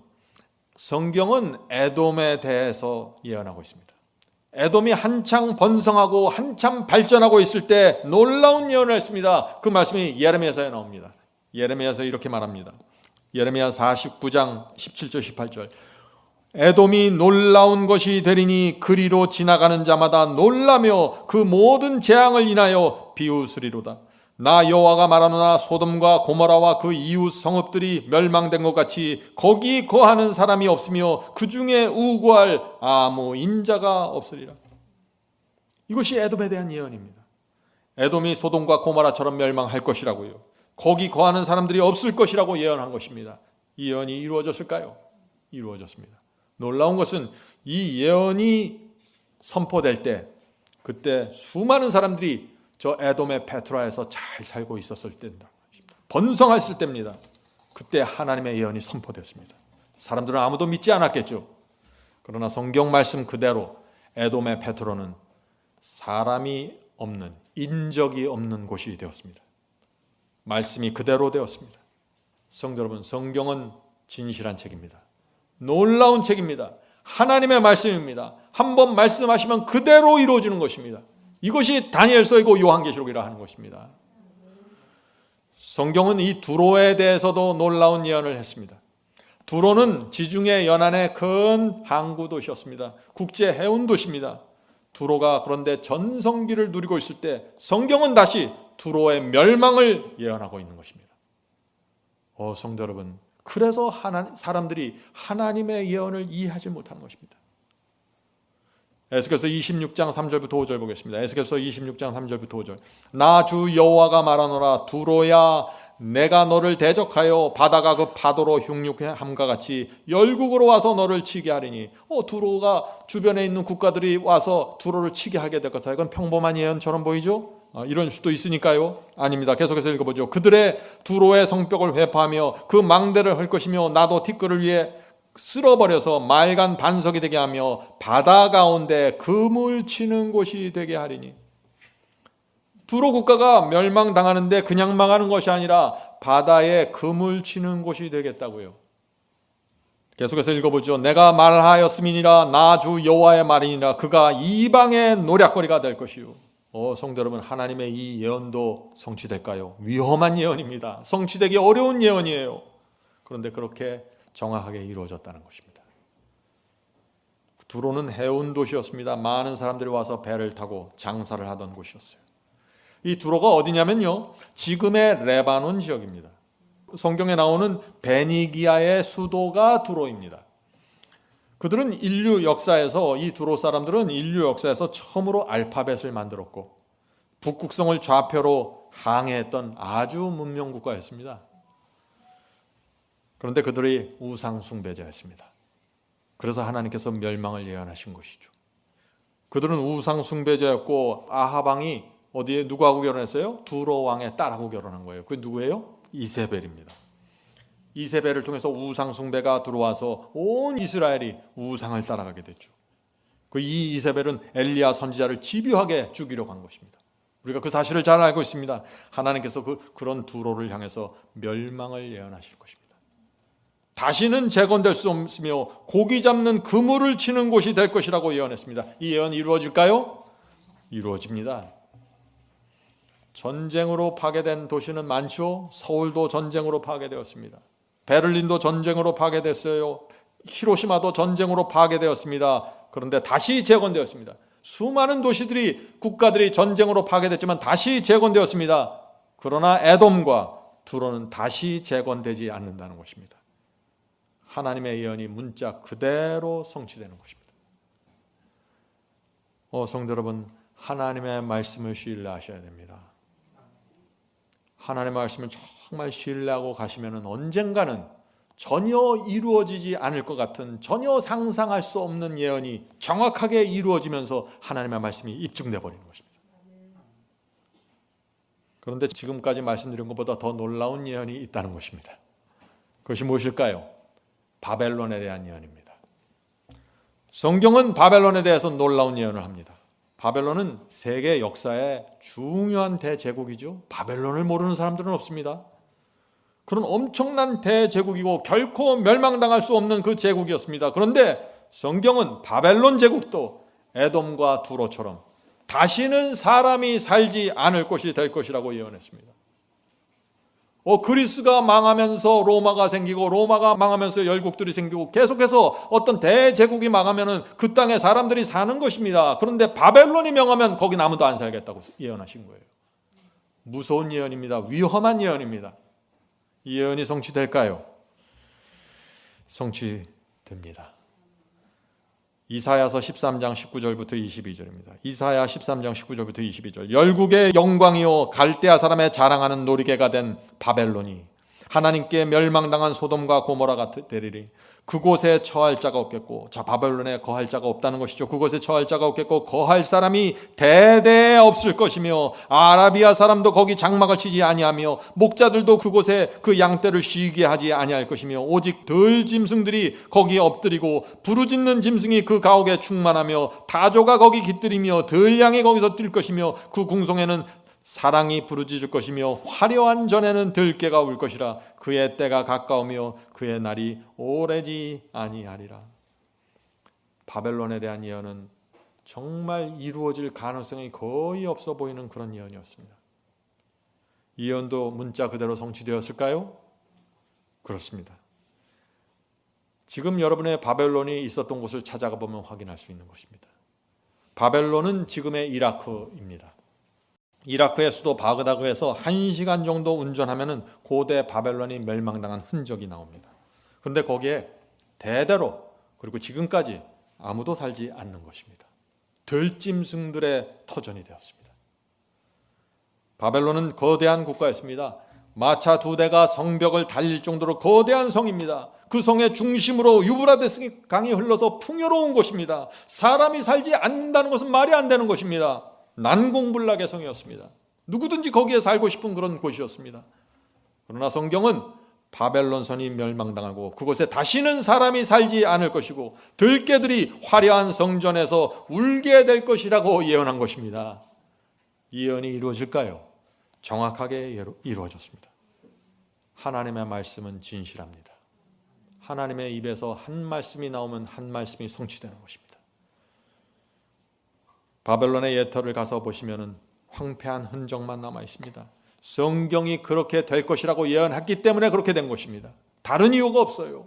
성경은 에돔에 대해서 예언하고 있습니다. 에돔이 한창 번성하고 한참 발전하고 있을 때 놀라운 예언을 했습니다. 그 말씀이 예레미야서에 나옵니다. 예레미야서 이렇게 말합니다. 예레미야 49장 17절 18절. 에돔이 놀라운 것이 되리니 그리로 지나가는 자마다 놀라며 그 모든 재앙을 인하여 비웃으리로다. 나 여호와가 말하노나 소돔과 고모라와 그 이웃 성읍들이 멸망된 것 같이 거기 거하는 사람이 없으며 그 중에 우구할 아무 인자가 없으리라. 이것이 에돔에 대한 예언입니다. 에돔이 소돔과 고모라처럼 멸망할 것이라고요. 거기 거하는 사람들이 없을 것이라고 예언한 것입니다. 이 예언이 이루어졌을까요? 이루어졌습니다. 놀라운 것은 이 예언이 선포될 때 그때 수많은 사람들이 저 에돔의 페트라에서 잘 살고 있었을 때입니다. 번성했을 때입니다. 그때 하나님의 예언이 선포됐습니다. 사람들은 아무도 믿지 않았겠죠. 그러나 성경 말씀 그대로 에돔의 페트로는 사람이 없는, 인적이 없는 곳이 되었습니다. 말씀이 그대로 되었습니다. 성도 여러분, 성경은 진실한 책입니다. 놀라운 책입니다. 하나님의 말씀입니다. 한번 말씀하시면 그대로 이루어지는 것입니다. 이것이 다니엘서이고 요한계시록이라 하는 것입니다. 성경은 이 두로에 대해서도 놀라운 예언을 했습니다. 두로는 지중해 연안의 큰 항구 도시였습니다. 국제 해운 도시입니다. 두로가 그런데 전성기를 누리고 있을 때 성경은 다시 두로의 멸망을 예언하고 있는 것입니다. 성도 여러분, 그래서 사람들이 하나님의 예언을 이해하지 못하는 것입니다. 에스겔서 26장 3절부터 5절 보겠습니다. 에스겔서 26장 3절부터 5절. 나 주 여호와가 말하노라. 두로야, 내가 너를 대적하여 바다가 그 파도로 흉흉함과 같이 열국으로 와서 너를 치게 하리니. 두로가 주변에 있는 국가들이 와서 두로를 치게 하게 될 것이다. 이건 평범한 예언처럼 보이죠? 이런 수도 있으니까요. 아닙니다. 계속해서 읽어보죠. 그들의 두로의 성벽을 회파하며 그 망대를 할 것이며 나도 티끌을 위해 쓸어버려서 맑은 반석이 되게 하며 바다 가운데 금을 치는 곳이 되게 하리니. 두로 국가가 멸망당하는데 그냥 망하는 것이 아니라 바다에 금을 치는 곳이 되겠다고요. 계속해서 읽어보죠. 내가 말하였음이니라. 나 주 여호와의 말이니라. 그가 이방의 노략거리가 될 것이요. 성도 여러분, 하나님의 이 예언도 성취될까요? 위험한 예언입니다. 성취되기 어려운 예언이에요. 그런데 그렇게 정확하게 이루어졌다는 것입니다. 두로는 해운 도시였습니다. 많은 사람들이 와서 배를 타고 장사를 하던 곳이었어요. 이 두로가 어디냐면요, 지금의 레바논 지역입니다. 성경에 나오는 베니기아의 수도가 두로입니다. 그들은 인류 역사에서, 이 두로 사람들은 인류 역사에서 처음으로 알파벳을 만들었고 북극성을 좌표로 항해했던 아주 문명 국가였습니다. 그런데 그들이 우상 숭배자였습니다. 그래서 하나님께서 멸망을 예언하신 것이죠. 그들은 우상 숭배자였고 아합 왕이 어디에 누구하고 결혼했어요? 두로 왕의 딸하고 결혼한 거예요. 그게 누구예요? 이세벨입니다. 이세벨을 통해서 우상 숭배가 들어와서 온 이스라엘이 우상을 따라가게 됐죠. 이 이세벨은 엘리야 선지자를 집요하게 죽이려고 한 것입니다. 우리가 그 사실을 잘 알고 있습니다. 하나님께서 그런 두로를 향해서 멸망을 예언하실 것입니다. 다시는 재건될 수 없으며 고기 잡는 그물을 치는 곳이 될 것이라고 예언했습니다. 이 예언이 이루어질까요? 이루어집니다. 전쟁으로 파괴된 도시는 많죠. 서울도 전쟁으로 파괴되었습니다. 베를린도 전쟁으로 파괴됐어요. 히로시마도 전쟁으로 파괴되었습니다. 그런데 다시 재건되었습니다. 수많은 도시들이, 국가들이 전쟁으로 파괴됐지만 다시 재건되었습니다. 그러나 에돔과 두로는 다시 재건되지 않는다는 것입니다. 하나님의 예언이 문자 그대로 성취되는 것입니다. 성도 여러분, 하나님의 말씀을 신뢰하셔야 됩니다. 하나님의 말씀을 정말 신뢰하고 가시면 언젠가는 전혀 이루어지지 않을 것 같은, 전혀 상상할 수 없는 예언이 정확하게 이루어지면서 하나님의 말씀이 입증돼 버리는 것입니다. 그런데 지금까지 말씀드린 것보다 더 놀라운 예언이 있다는 것입니다. 그것이 무엇일까요? 바벨론에 대한 예언입니다. 성경은 바벨론에 대해서 놀라운 예언을 합니다. 바벨론은 세계 역사의 중요한 대제국이죠. 바벨론을 모르는 사람들은 없습니다. 그런 엄청난 대제국이고 결코 멸망당할 수 없는 그 제국이었습니다. 그런데 성경은 바벨론 제국도 에돔과 두로처럼 다시는 사람이 살지 않을 곳이 될 것이라고 예언했습니다. 그리스가 망하면서 로마가 생기고, 로마가 망하면서 열국들이 생기고, 계속해서 어떤 대제국이 망하면 그 땅에 사람들이 사는 것입니다. 그런데 바벨론이 명하면 거긴 아무도 안 살겠다고 예언하신 거예요. 무서운 예언입니다. 위험한 예언입니다. 이 예언이 성취될까요? 성취됩니다. 이사야서 13장 19절부터 22절입니다. 이사야 13장 19절부터 22절. 열국의 영광이요 갈대아 사람의 자랑하는 놀이개가 된 바벨론이 하나님께 멸망당한 소돔과 고모라가 되리리. 그곳에 처할 자가 없겠고, 자, 바벨론에 거할 자가 없다는 것이죠. 그곳에 처할 자가 없겠고 거할 사람이 대대에 없을 것이며, 아라비아 사람도 거기 장막을 치지 아니하며 목자들도 그곳에 그 양떼를 쉬게 하지 아니할 것이며, 오직 들 짐승들이 거기에 엎드리고 부르짖는 짐승이 그 가옥에 충만하며 타조가 거기 깃들이며 들양이 거기서 뛸 것이며, 그 궁성에는 사랑이 부르짖을 것이며 화려한 전에는 들깨가 울 것이라. 그의 때가 가까우며 그의 날이 오래지 아니하리라. 바벨론에 대한 예언은 정말 이루어질 가능성이 거의 없어 보이는 그런 예언이었습니다. 이 예언도 문자 그대로 성취되었을까요? 그렇습니다. 지금 여러분의 바벨론이 있었던 곳을 찾아가 보면 확인할 수 있는 것입니다. 바벨론은 지금의 이라크입니다. 이라크의 수도 바그다드에서 1시간 정도 운전하면 고대 바벨론이 멸망당한 흔적이 나옵니다. 그런데 거기에 대대로, 그리고 지금까지 아무도 살지 않는 것입니다. 들짐승들의 터전이 되었습니다. 바벨론은 거대한 국가였습니다. 마차 2대가 성벽을 달릴 정도로 거대한 성입니다. 그 성의 중심으로 유브라데스 강이 흘러서 풍요로운 곳입니다. 사람이 살지 않는다는 것은 말이 안 되는 것입니다. 난공불락의 성이었습니다. 누구든지 거기에 살고 싶은 그런 곳이었습니다. 그러나 성경은 바벨론선이 멸망당하고 그곳에 다시는 사람이 살지 않을 것이고 들개들이 화려한 성전에서 울게 될 것이라고 예언한 것입니다. 이 예언이 이루어질까요? 정확하게 이루어졌습니다. 하나님의 말씀은 진실합니다. 하나님의 입에서 한 말씀이 나오면 한 말씀이 성취되는 것입니다. 바벨론의 예터를 가서 보시면 황폐한 흔적만 남아 있습니다. 성경이 그렇게 될 것이라고 예언했기 때문에 그렇게 된 것입니다. 다른 이유가 없어요.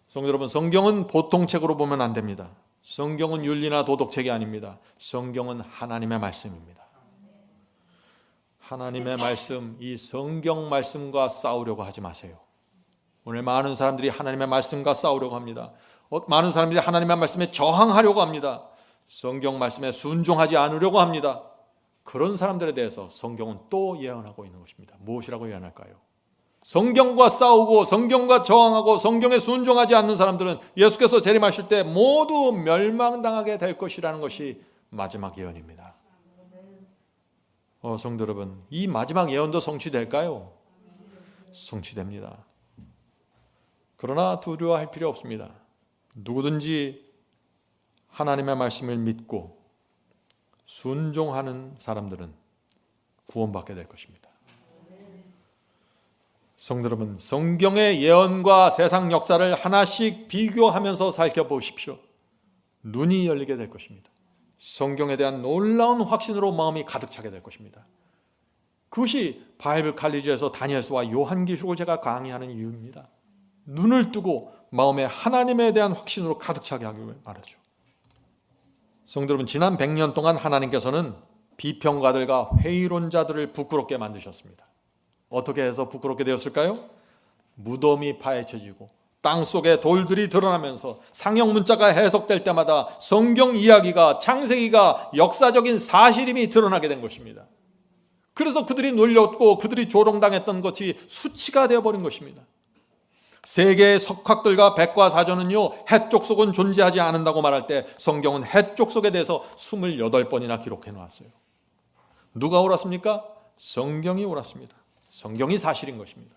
성도 여러분, 성경은 보통 책으로 보면 안 됩니다. 성경은 윤리나 도덕책이 아닙니다. 성경은 하나님의 말씀입니다. 하나님의 말씀, 이 성경 말씀과 싸우려고 하지 마세요. 오늘 많은 사람들이 하나님의 말씀과 싸우려고 합니다. 많은 사람들이 하나님의 말씀에 저항하려고 합니다. 성경 말씀에 순종하지 않으려고 합니다. 그런 사람들에 대해서 성경은 또 예언하고 있는 것입니다. 무엇이라고 예언할까요? 성경과 싸우고 성경과 저항하고 성경에 순종하지 않는 사람들은 예수께서 재림하실 때 모두 멸망당하게 될 것이라는 것이 마지막 예언입니다. 성도 여러분, 이 마지막 예언도 성취될까요? 성취됩니다. 그러나 두려워할 필요 없습니다. 누구든지 하나님의 말씀을 믿고 순종하는 사람들은 구원받게 될 것입니다. 성도 여러분, 성경의 예언과 세상 역사를 하나씩 비교하면서 살펴보십시오. 눈이 열리게 될 것입니다. 성경에 대한 놀라운 확신으로 마음이 가득 차게 될 것입니다. 그것이 바이블 칼리지에서 다니엘서와 요한계시록을 제가 강의하는 이유입니다. 눈을 뜨고 마음에 하나님에 대한 확신으로 가득 차게 하기 위해 말하죠. 성도 여러분, 지난 100년 동안 하나님께서는 비평가들과 회의론자들을 부끄럽게 만드셨습니다. 어떻게 해서 부끄럽게 되었을까요? 무덤이 파헤쳐지고 땅속에 돌들이 드러나면서 상형 문자가 해석될 때마다 성경 이야기가, 창세기가 역사적인 사실임이 드러나게 된 것입니다. 그래서 그들이 놀렸고 그들이 조롱당했던 것이 수치가 되어버린 것입니다. 세계의 석학들과 백과사전은요, 해쪽 속은 존재하지 않는다고 말할 때 성경은 해쪽 속에 대해서 28번이나 기록해 놓았어요. 누가 옳았습니까? 성경이 옳았습니다. 성경이 사실인 것입니다.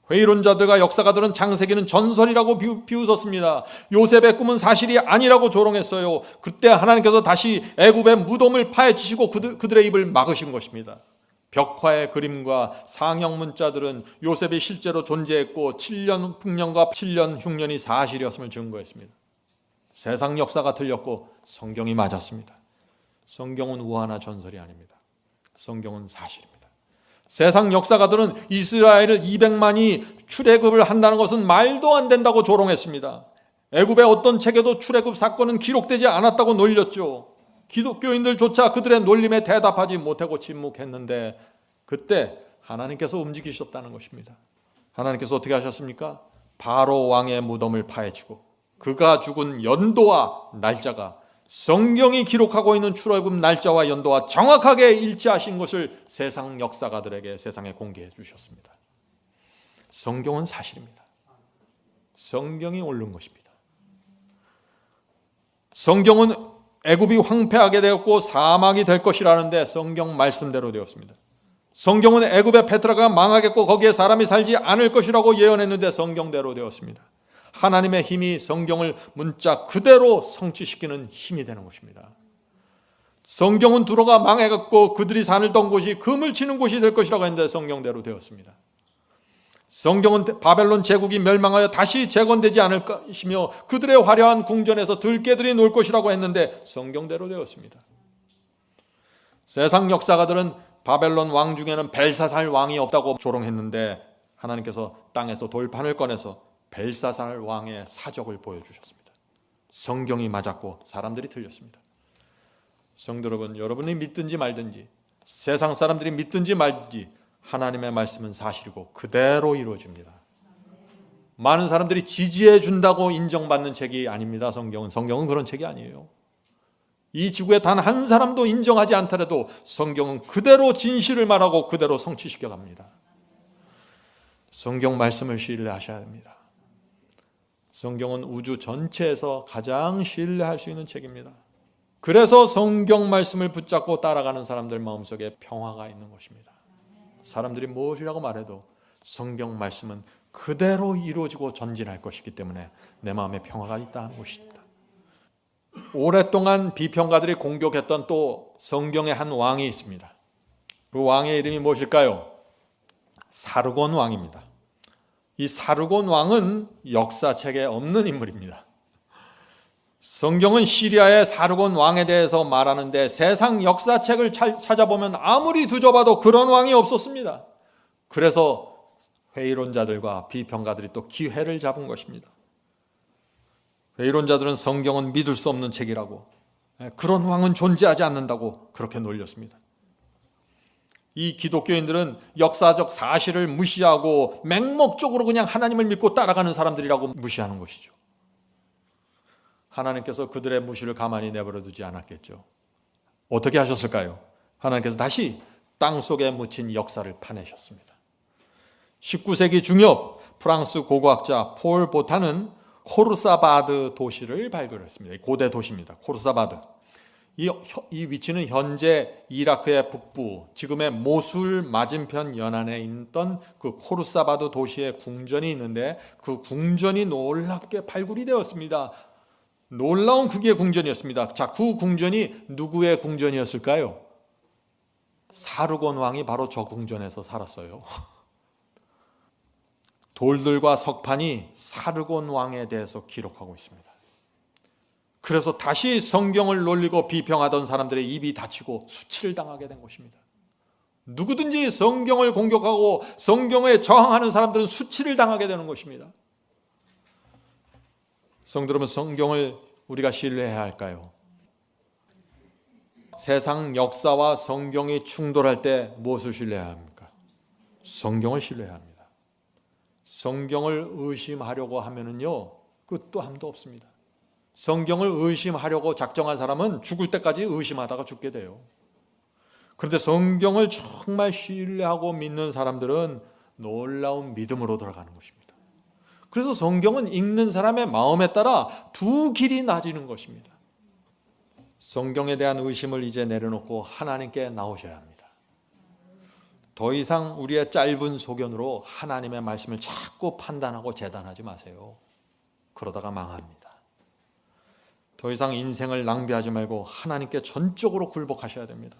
회의론자들과 역사가들은 창세기는 전설이라고 비웃었습니다. 요셉의 꿈은 사실이 아니라고 조롱했어요. 그때 하나님께서 다시 애굽의 무덤을 파헤치시고 그들의 입을 막으신 것입니다. 벽화의 그림과 상형 문자들은 요셉이 실제로 존재했고 7년 풍년과 7년 흉년이 사실이었음을 증거했습니다. 세상 역사가 틀렸고 성경이 맞았습니다. 성경은 우화나 전설이 아닙니다. 성경은 사실입니다. 세상 역사가들은 이스라엘을 200만이 출애굽을 한다는 것은 말도 안 된다고 조롱했습니다. 애굽의 어떤 책에도 출애굽 사건은 기록되지 않았다고 놀렸죠. 기독교인들조차 그들의 놀림에 대답하지 못하고 침묵했는데 그때 하나님께서 움직이셨다는 것입니다. 하나님께서 어떻게 하셨습니까? 바로 왕의 무덤을 파헤치고 그가 죽은 연도와 날짜가 성경이 기록하고 있는 출애굽 날짜와 연도와 정확하게 일치하신 것을 세상 역사가들에게 세상에 공개해 주셨습니다. 성경은 사실입니다. 성경이 옳은 것입니다. 성경은 애굽이 황폐하게 되었고 사막이 될 것이라는데 성경 말씀대로 되었습니다. 성경은 애굽의 페트라가 망하겠고 거기에 사람이 살지 않을 것이라고 예언했는데 성경대로 되었습니다. 하나님의 힘이 성경을 문자 그대로 성취시키는 힘이 되는 것입니다. 성경은 두로가 망해갔고 그들이 살던 곳이 금을 치는 곳이 될 것이라고 했는데 성경대로 되었습니다. 성경은 바벨론 제국이 멸망하여 다시 재건되지 않을 것이며 그들의 화려한 궁전에서 들개들이 놀 것이라고 했는데 성경대로 되었습니다. 세상 역사가들은 바벨론 왕 중에는 벨사살 왕이 없다고 조롱했는데 하나님께서 땅에서 돌판을 꺼내서 벨사살 왕의 사적을 보여주셨습니다. 성경이 맞았고 사람들이 틀렸습니다. 성도 여러분, 여러분이 믿든지 말든지 세상 사람들이 믿든지 말든지 하나님의 말씀은 사실이고 그대로 이루어집니다. 많은 사람들이 지지해 준다고 인정받는 책이 아닙니다. 성경은 그런 책이 아니에요. 이 지구에 단 한 사람도 인정하지 않더라도 성경은 그대로 진실을 말하고 그대로 성취시켜 갑니다. 성경 말씀을 신뢰하셔야 됩니다. 성경은 우주 전체에서 가장 신뢰할 수 있는 책입니다. 그래서 성경 말씀을 붙잡고 따라가는 사람들 마음속에 평화가 있는 것입니다. 사람들이 무엇이라고 말해도 성경 말씀은 그대로 이루어지고 전진할 것이기 때문에 내 마음에 평화가 있다는 것입니다. 오랫동안 비평가들이 공격했던 또 성경의 한 왕이 있습니다. 그 왕의 이름이 무엇일까요? 사르곤 왕입니다. 이 사르곤 왕은 역사책에 없는 인물입니다. 성경은 시리아의 사르곤 왕에 대해서 말하는데 세상 역사책을 찾아보면 아무리 뒤져봐도 그런 왕이 없었습니다. 그래서 회의론자들과 비평가들이 또 기회를 잡은 것입니다. 회의론자들은 성경은 믿을 수 없는 책이라고, 그런 왕은 존재하지 않는다고 그렇게 놀렸습니다. 이 기독교인들은 역사적 사실을 무시하고 맹목적으로 그냥 하나님을 믿고 따라가는 사람들이라고 무시하는 것이죠. 하나님께서 그들의 무시를 가만히 내버려 두지 않았겠죠. 어떻게 하셨을까요? 하나님께서 다시 땅속에 묻힌 역사를 파내셨습니다. 19세기 중엽 프랑스 고고학자 폴 보탄은 코르사바드 도시를 발견했습니다. 고대 도시입니다. 코르사바드. 이 위치는 현재 이라크의 북부, 지금의 모술 맞은편 연안에 있던 그 코르사바드 도시의 궁전이 있는데 그 궁전이 놀랍게 발굴이 되었습니다. 놀라운 크기의 궁전이었습니다. 자, 그 궁전이 누구의 궁전이었을까요? 사르곤 왕이 바로 저 궁전에서 살았어요. 돌들과 석판이 사르곤 왕에 대해서 기록하고 있습니다. 그래서 다시 성경을 놀리고 비평하던 사람들의 입이 닫히고 수치를 당하게 된 것입니다. 누구든지 성경을 공격하고 성경에 저항하는 사람들은 수치를 당하게 되는 것입니다. 성도 여러분, 성경을 우리가 신뢰해야 할까요? 세상 역사와 성경이 충돌할 때 무엇을 신뢰해야 합니까? 성경을 신뢰해야 합니다. 성경을 의심하려고 하면은요, 끝도 함도 없습니다. 성경을 의심하려고 작정한 사람은 죽을 때까지 의심하다가 죽게 돼요. 그런데 성경을 정말 신뢰하고 믿는 사람들은 놀라운 믿음으로 들어가는 것입니다. 그래서 성경은 읽는 사람의 마음에 따라 두 길이 나지는 것입니다. 성경에 대한 의심을 이제 내려놓고 하나님께 나오셔야 합니다. 더 이상 우리의 짧은 소견으로 하나님의 말씀을 자꾸 판단하고 재단하지 마세요. 그러다가 망합니다. 더 이상 인생을 낭비하지 말고 하나님께 전적으로 굴복하셔야 됩니다.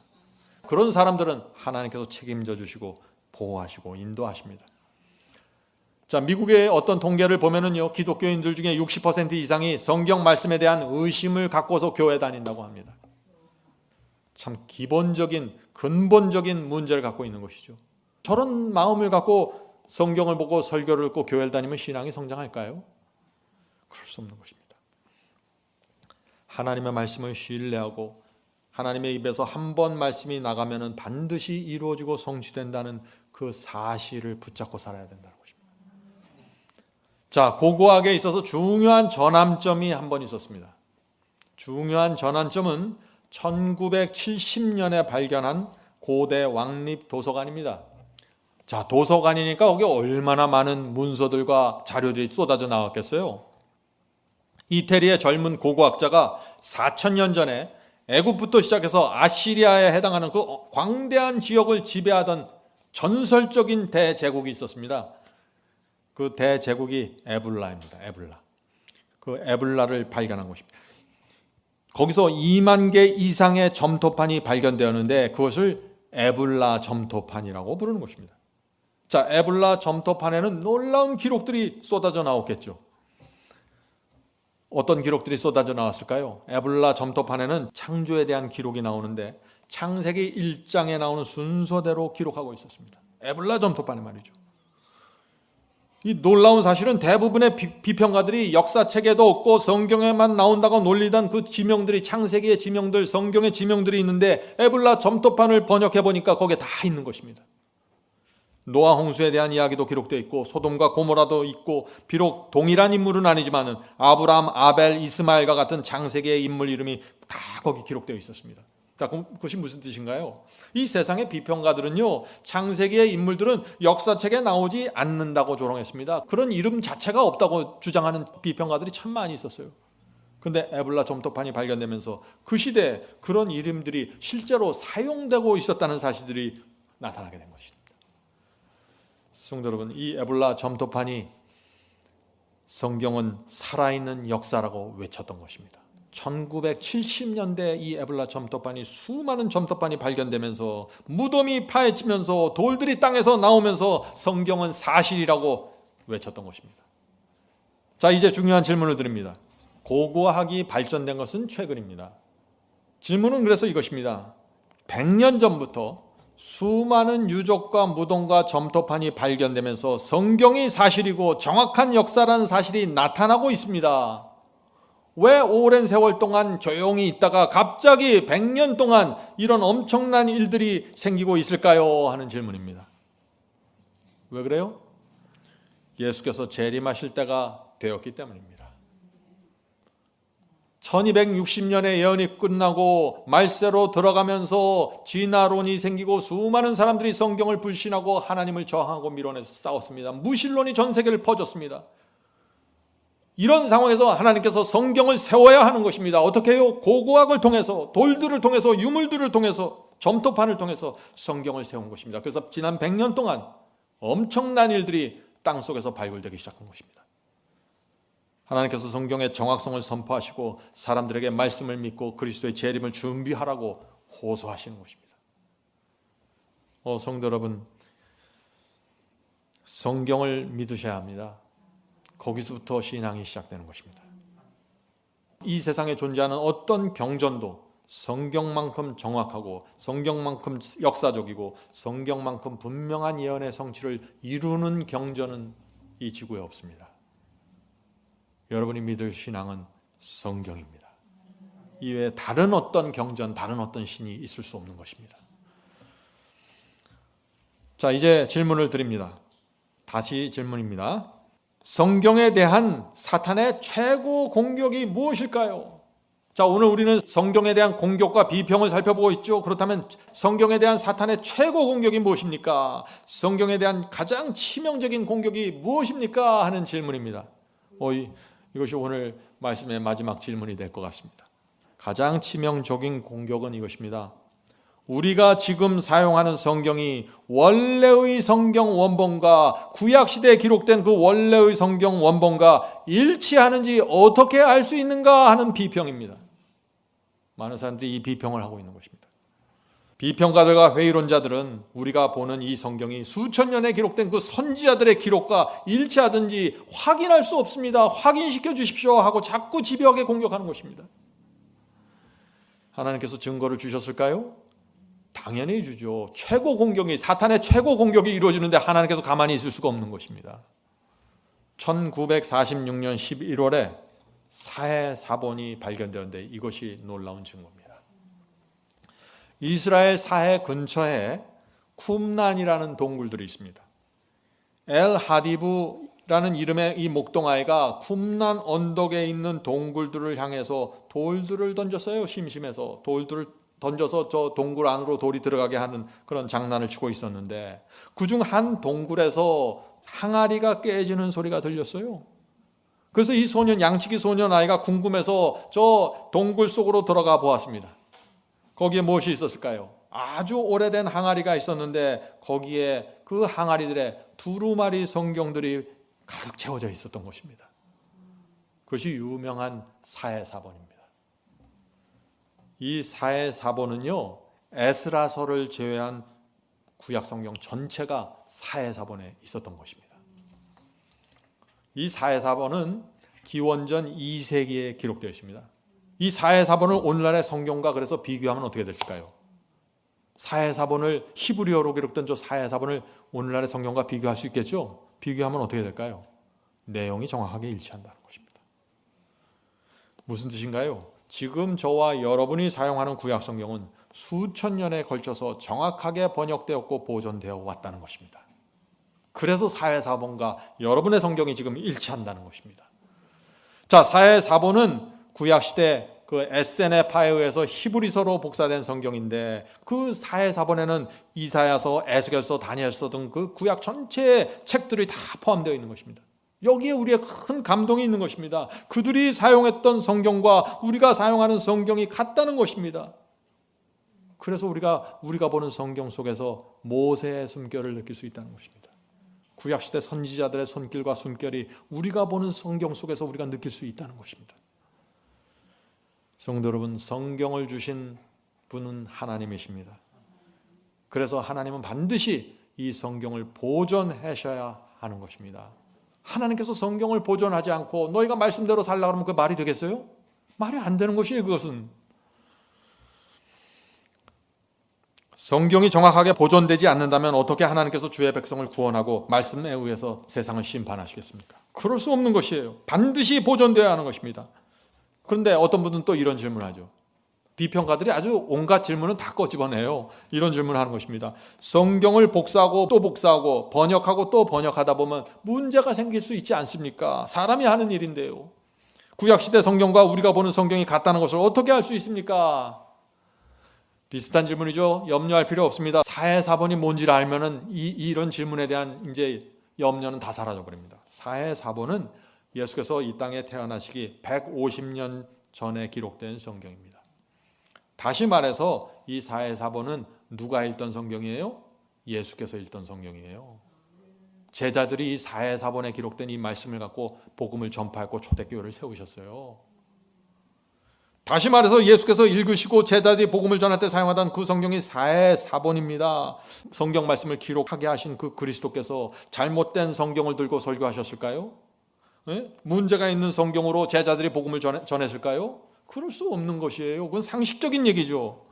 그런 사람들은 하나님께서 책임져 주시고 보호하시고 인도하십니다. 자, 미국의 어떤 통계를 보면은요, 기독교인들 중에 60% 이상이 성경 말씀에 대한 의심을 갖고서 교회 다닌다고 합니다. 참 기본적인 근본적인 문제를 갖고 있는 것이죠. 저런 마음을 갖고 성경을 보고 설교를 듣고 교회를 다니면 신앙이 성장할까요? 그럴 수 없는 것입니다. 하나님의 말씀을 신뢰하고 하나님의 입에서 한 번 말씀이 나가면 반드시 이루어지고 성취된다는 그 사실을 붙잡고 살아야 된다는 것입니다. 자, 고고학에 있어서 중요한 전환점이 한 번 있었습니다. 중요한 전환점은 1970년에 발견한 고대 왕립 도서관입니다. 자, 도서관이니까 거기 얼마나 많은 문서들과 자료들이 쏟아져 나왔겠어요. 이태리의 젊은 고고학자가 4000년 전에 애굽부터 시작해서 아시리아에 해당하는 그 광대한 지역을 지배하던 전설적인 대제국이 있었습니다. 그 대제국이 에불라입니다. 에불라. 그 에불라를 발견한 것입니다. 거기서 2만 개 이상의 점토판이 발견되었는데 그것을 에불라 점토판이라고 부르는 것입니다. 자, 에불라 점토판에는 놀라운 기록들이 쏟아져 나왔겠죠. 어떤 기록들이 쏟아져 나왔을까요? 에불라 점토판에는 창조에 대한 기록이 나오는데 창세기 1장에 나오는 순서대로 기록하고 있었습니다. 에불라 점토판에 말이죠. 이 놀라운 사실은 대부분의 비평가들이 역사책에도 없고 성경에만 나온다고 놀리던 그 지명들이, 창세기의 지명들, 성경의 지명들이 있는데 에불라 점토판을 번역해 보니까 거기에 다 있는 것입니다. 노아 홍수에 대한 이야기도 기록되어 있고 소돔과 고모라도 있고 비록 동일한 인물은 아니지만 아브라함, 아벨, 이스마엘과 같은 창세기의 인물 이름이 다 거기 기록되어 있었습니다. 자, 그것이 무슨 뜻인가요? 이 세상의 비평가들은요, 창세기의 인물들은 역사책에 나오지 않는다고 조롱했습니다. 그런 이름 자체가 없다고 주장하는 비평가들이 참 많이 있었어요. 근데 에볼라 점토판이 발견되면서 그 시대에 그런 이름들이 실제로 사용되고 있었다는 사실들이 나타나게 된 것입니다. 성도 여러분, 이 에볼라 점토판이 성경은 살아있는 역사라고 외쳤던 것입니다. 1970년대 이 에볼라 점토판이 수많은 점토판이 발견되면서 무덤이 파헤치면서 돌들이 땅에서 나오면서 성경은 사실이라고 외쳤던 것입니다. 자, 이제 중요한 질문을 드립니다. 고고학이 발전된 것은 최근입니다. 질문은 그래서 이것입니다. 100년 전부터 수많은 유적과 무덤과 점토판이 발견되면서 성경이 사실이고 정확한 역사라는 사실이 나타나고 있습니다. 왜 오랜 세월 동안 조용히 있다가 갑자기 100년 동안 이런 엄청난 일들이 생기고 있을까요? 하는 질문입니다. 왜 그래요? 예수께서 재림하실 때가 되었기 때문입니다. 1260년의 예언이 끝나고 말세로 들어가면서 진화론이 생기고 수많은 사람들이 성경을 불신하고 하나님을 저항하고 밀어내서 싸웠습니다. 무신론이 전 세계를 퍼졌습니다. 이런 상황에서 하나님께서 성경을 세워야 하는 것입니다. 어떻게 해요? 고고학을 통해서, 돌들을 통해서, 유물들을 통해서, 점토판을 통해서 성경을 세운 것입니다. 그래서 지난 100년 동안 엄청난 일들이 땅속에서 발굴되기 시작한 것입니다. 하나님께서 성경의 정확성을 선포하시고 사람들에게 말씀을 믿고 그리스도의 재림을 준비하라고 호소하시는 것입니다. 성도 여러분, 성경을 믿으셔야 합니다. 거기서부터 신앙이 시작되는 것입니다. 이 세상에 존재하는 어떤 경전도 성경만큼 정확하고 성경만큼 역사적이고 성경만큼 분명한 예언의 성취를 이루는 경전은 이 지구에 없습니다. 여러분이 믿을 신앙은 성경입니다. 이외에 다른 어떤 경전, 다른 어떤 신이 있을 수 없는 것입니다. 자, 이제 질문을 드립니다. 다시 질문입니다. 성경에 대한 사탄의 최고 공격이 무엇일까요? 자, 오늘 우리는 성경에 대한 공격과 비평을 살펴보고 있죠. 그렇다면 성경에 대한 사탄의 최고 공격이 무엇입니까? 성경에 대한 가장 치명적인 공격이 무엇입니까? 하는 질문입니다. 이것이 오늘 말씀의 마지막 질문이 될 것 같습니다. 가장 치명적인 공격은 이것입니다. 우리가 지금 사용하는 성경이 원래의 성경 원본과 구약시대에 기록된 그 원래의 성경 원본과 일치하는지 어떻게 알 수 있는가 하는 비평입니다. 많은 사람들이 이 비평을 하고 있는 것입니다. 비평가들과 회의론자들은 우리가 보는 이 성경이 수천 년에 기록된 그 선지자들의 기록과 일치하든지 확인할 수 없습니다. 확인시켜 주십시오 하고 자꾸 집요하게 공격하는 것입니다. 하나님께서 증거를 주셨을까요? 당연히 주죠. 사탄의 최고 공격이 이루어지는데 하나님께서 가만히 있을 수가 없는 것입니다. 1946년 11월에 사해 사본이 발견되었는데 이것이 놀라운 증거입니다. 이스라엘 사해 근처에 쿰란이라는 동굴들이 있습니다. 엘 하디브라는 이름의 이 목동아이가 쿰란 언덕에 있는 동굴들을 향해서 돌들을 던졌어요. 심심해서 돌들을 던져서 저 동굴 안으로 돌이 들어가게 하는 그런 장난을 치고 있었는데 그중 한 동굴에서 항아리가 깨지는 소리가 들렸어요. 그래서 이 양치기 소년 아이가 궁금해서 저 동굴 속으로 들어가 보았습니다. 거기에 무엇이 있었을까요? 아주 오래된 항아리가 있었는데 거기에 그 항아리들의 두루마리 성경들이 가득 채워져 있었던 것입니다. 그것이 유명한 사해사본입니다. 이 사해사본은요, 에스라서를 제외한 구약성경 전체가 사해사본에 있었던 것입니다. 이 사해사본은 기원전 2세기에 기록되어 있습니다. 이 사해사본을 오늘날의 성경과 그래서 비교하면 어떻게 될까요? 사해사본을 히브리어로 기록된 저 사해사본을 오늘날의 성경과 비교할 수 있겠죠? 비교하면 어떻게 될까요? 내용이 정확하게 일치한다는 것입니다. 무슨 뜻인가요? 지금 저와 여러분이 사용하는 구약 성경은 수천 년에 걸쳐서 정확하게 번역되었고 보존되어 왔다는 것입니다. 그래서 사회사본과 여러분의 성경이 지금 일치한다는 것입니다. 자, 사회사본은 구약시대 그 에세네파에 의해서 히브리서로 복사된 성경인데, 그 사회사본에는 이사야서, 에스겔서, 다니엘서 등 그 구약 전체의 책들이 다 포함되어 있는 것입니다. 여기에 우리의 큰 감동이 있는 것입니다. 그들이 사용했던 성경과 우리가 사용하는 성경이 같다는 것입니다. 그래서 우리가 보는 성경 속에서 모세의 숨결을 느낄 수 있다는 것입니다. 구약시대 선지자들의 손길과 숨결이 우리가 보는 성경 속에서 우리가 느낄 수 있다는 것입니다. 성도 여러분, 성경을 주신 분은 하나님이십니다. 그래서 하나님은 반드시 이 성경을 보존하셔야 하는 것입니다. 하나님께서 성경을 보존하지 않고 너희가 말씀대로 살라 그러면 그 말이 되겠어요? 말이 안 되는 것이에요. 그것은 성경이 정확하게 보존되지 않는다면 어떻게 하나님께서 주의 백성을 구원하고 말씀에 의해서 세상을 심판하시겠습니까? 그럴 수 없는 것이에요. 반드시 보존되어야 하는 것입니다. 그런데 어떤 분은 또 이런 질문을 하죠. 비평가들이 아주 온갖 질문은 다 꺼집어내요. 이런 질문을 하는 것입니다. 성경을 복사하고 또 복사하고 번역하고 또 번역하다 보면 문제가 생길 수 있지 않습니까? 사람이 하는 일인데요. 구약시대 성경과 우리가 보는 성경이 같다는 것을 어떻게 알 수 있습니까? 비슷한 질문이죠. 염려할 필요 없습니다. 사회사본이 뭔지를 알면은 이런 질문에 대한 이제 염려는 다 사라져 버립니다. 사회사본은 예수께서 이 땅에 태어나시기 150년 전에 기록된 성경입니다. 다시 말해서 이 사회사본은 누가 읽던 성경이에요? 예수께서 읽던 성경이에요. 제자들이 이 사회사본에 기록된 이 말씀을 갖고 복음을 전파했고 초대교회를 세우셨어요. 다시 말해서 예수께서 읽으시고 제자들이 복음을 전할 때 사용하던 그 성경이 사회사본입니다. 성경 말씀을 기록하게 하신 그 그리스도께서 잘못된 성경을 들고 설교하셨을까요? 네? 문제가 있는 성경으로 제자들이 복음을 전했을까요? 그럴 수 없는 것이에요. 그건 상식적인 얘기죠.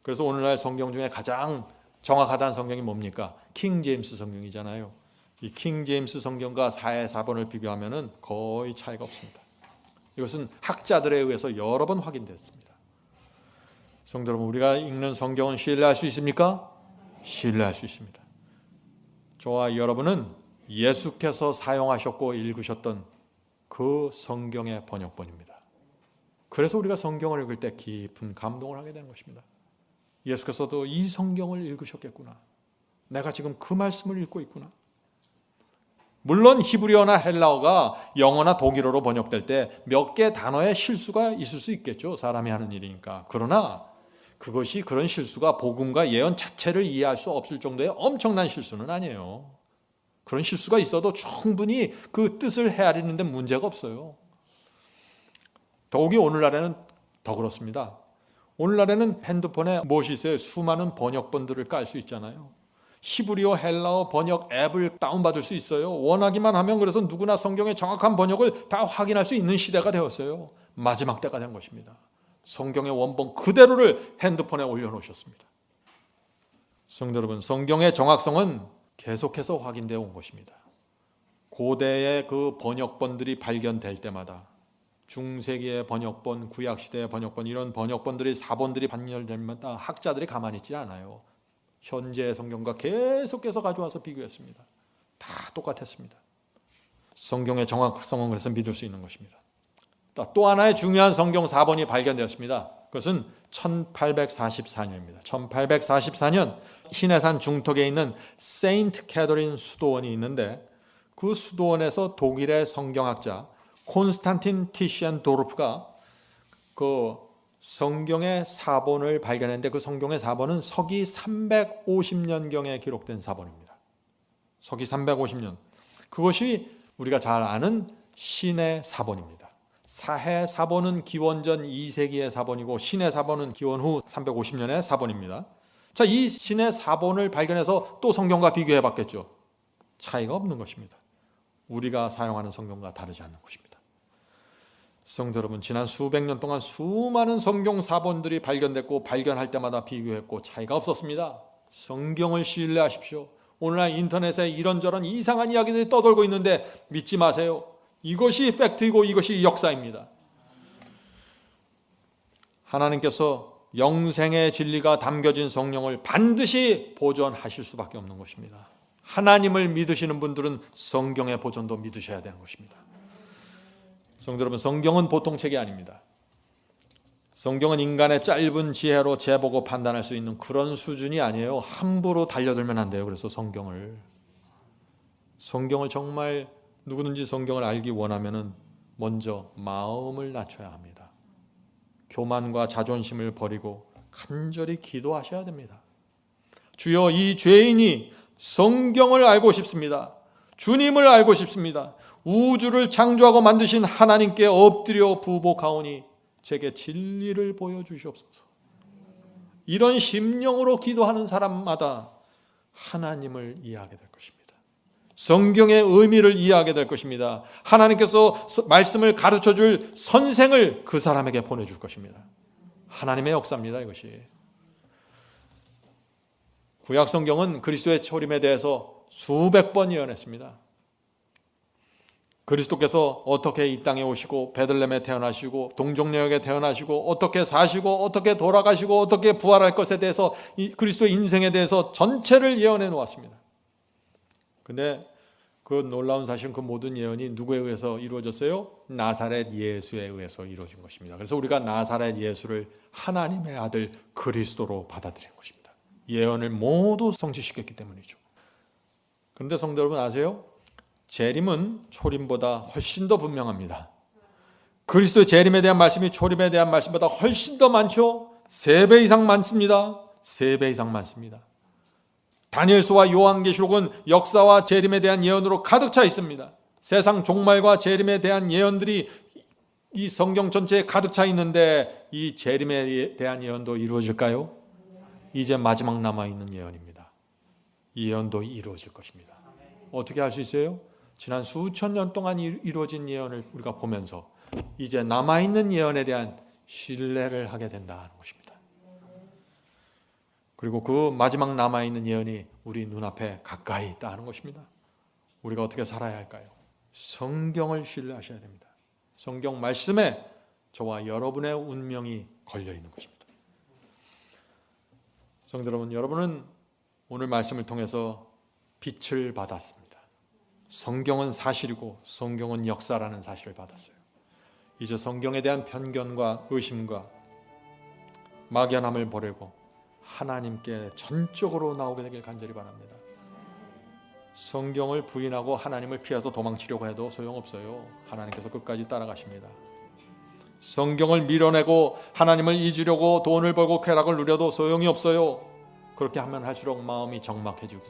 그래서 오늘날 성경 중에 가장 정확하다는 성경이 뭡니까? 킹 제임스 성경이잖아요. 이 킹 제임스 성경과 사회사본을 비교하면 거의 차이가 없습니다. 이것은 학자들에 의해서 여러 번 확인됐습니다. 성도 여러분, 우리가 읽는 성경은 신뢰할 수 있습니까? 신뢰할 수 있습니다. 저와 여러분은 예수께서 사용하셨고 읽으셨던 그 성경의 번역본입니다. 그래서 우리가 성경을 읽을 때 깊은 감동을 하게 되는 것입니다. 예수께서도 이 성경을 읽으셨겠구나. 내가 지금 그 말씀을 읽고 있구나. 물론 히브리어나 헬라어가 영어나 독일어로 번역될 때 몇 개 단어의 실수가 있을 수 있겠죠. 사람이 하는 일이니까. 그러나 그런 실수가 복음과 예언 자체를 이해할 수 없을 정도의 엄청난 실수는 아니에요. 그런 실수가 있어도 충분히 그 뜻을 헤아리는 데 문제가 없어요. 더욱이 오늘날에는 더 그렇습니다. 오늘날에는 핸드폰에 무엇이 있어요? 수많은 번역본들을 깔 수 있잖아요. 히브리어, 헬라어 번역 앱을 다운받을 수 있어요. 원하기만 하면 그래서 누구나 성경의 정확한 번역을 다 확인할 수 있는 시대가 되었어요. 마지막 때가 된 것입니다. 성경의 원본 그대로를 핸드폰에 올려놓으셨습니다. 성도 여러분, 성경의 정확성은 계속해서 확인되어 온 것입니다. 고대의 그 번역본들이 발견될 때마다 중세기의 번역본, 구약시대의 번역본, 이런 번역본들이 사본들이 발견될 때마다 학자들이 가만히 있지 않아요. 현재의 성경과 계속해서 가져와서 비교했습니다. 다 똑같았습니다. 성경의 정확성은 그래서 믿을 수 있는 것입니다. 또 하나의 중요한 성경 사본이 발견되었습니다. 그것은 1844년입니다. 1844년 시내산 중턱에 있는 세인트 캐더린 수도원이 있는데, 그 수도원에서 독일의 성경학자 콘스탄틴 티시안 도르프가 그 성경의 사본을 발견했는데, 그 성경의 사본은 서기 350년경에 기록된 사본입니다. 서기 350년. 그것이 우리가 잘 아는 신의 사본입니다. 사해 사본은 기원전 2세기의 사본이고 신의 사본은 기원 후 350년의 사본입니다. 자, 이 신의 사본을 발견해서 또 성경과 비교해 봤겠죠. 차이가 없는 것입니다. 우리가 사용하는 성경과 다르지 않는 것입니다. 성도 여러분, 지난 수백 년 동안 수많은 성경 사본들이 발견됐고 발견할 때마다 비교했고 차이가 없었습니다. 성경을 신뢰하십시오. 오늘날 인터넷에 이런저런 이상한 이야기들이 떠돌고 있는데 믿지 마세요. 이것이 팩트이고 이것이 역사입니다. 하나님께서 영생의 진리가 담겨진 성령을 반드시 보존하실 수밖에 없는 것입니다. 하나님을 믿으시는 분들은 성경의 보존도 믿으셔야 되는 것입니다. 성도 여러분, 성경은 보통 책이 아닙니다. 성경은 인간의 짧은 지혜로 재보고 판단할 수 있는 그런 수준이 아니에요. 함부로 달려들면 안 돼요. 그래서 성경을 정말 누구든지 성경을 알기 원하면은 먼저 마음을 낮춰야 합니다. 교만과 자존심을 버리고 간절히 기도하셔야 됩니다. 주여, 이 죄인이 성경을 알고 싶습니다. 주님을 알고 싶습니다. 우주를 창조하고 만드신 하나님께 엎드려 부복하오니 제게 진리를 보여주시옵소서. 이런 심령으로 기도하는 사람마다 하나님을 이해하게 될 것입니다. 성경의 의미를 이해하게 될 것입니다. 하나님께서 말씀을 가르쳐줄 선생을 그 사람에게 보내줄 것입니다. 하나님의 역사입니다, 이것이. 구약 성경은 그리스도의 초림에 대해서 수백 번 예언했습니다. 그리스도께서 어떻게 이 땅에 오시고 베들레헴에 태어나시고 동정녀에게 태어나시고 어떻게 사시고 어떻게 돌아가시고 어떻게 부활할 것에 대해서 이 그리스도의 인생에 대해서 전체를 예언해 놓았습니다. 근데 그 놀라운 사실은 그 모든 예언이 누구에 의해서 이루어졌어요? 나사렛 예수에 의해서 이루어진 것입니다. 그래서 우리가 나사렛 예수를 하나님의 아들 그리스도로 받아들인 것입니다. 예언을 모두 성취시켰기 때문이죠. 그런데 성도 여러분 아세요? 재림은 초림보다 훨씬 더 분명합니다. 그리스도의 재림에 대한 말씀이 초림에 대한 말씀보다 훨씬 더 많죠. 3배 이상 많습니다. 3배 이상 많습니다. 다니엘서와 요한계시록은 역사와 재림에 대한 예언으로 가득 차 있습니다. 세상 종말과 재림에 대한 예언들이 이 성경 전체에 가득 차 있는데 이 재림에 대한 예언도 이루어질까요? 이제 마지막 남아있는 예언입니다. 이 예언도 이루어질 것입니다. 어떻게 할 수 있어요? 지난 수천 년 동안 이루어진 예언을 우리가 보면서 이제 남아있는 예언에 대한 신뢰를 하게 된다는 것입니다. 그리고 그 마지막 남아있는 예언이 우리 눈앞에 가까이 있다는 것입니다. 우리가 어떻게 살아야 할까요? 성경을 신뢰하셔야 됩니다. 성경 말씀에 저와 여러분의 운명이 걸려있는 것입니다. 성도 여러분, 여러분은 오늘 말씀을 통해서 빛을 받았습니다. 성경은 사실이고 성경은 역사라는 사실을 받았어요. 이제 성경에 대한 편견과 의심과 막연함을 버리고 하나님께 전적으로 나오게 되길 간절히 바랍니다. 성경을 부인하고 하나님을 피해서 도망치려고 해도 소용없어요. 하나님께서 끝까지 따라가십니다. 성경을 밀어내고 하나님을 잊으려고 돈을 벌고 쾌락을 누려도 소용이 없어요. 그렇게 하면 할수록 마음이 적막해지고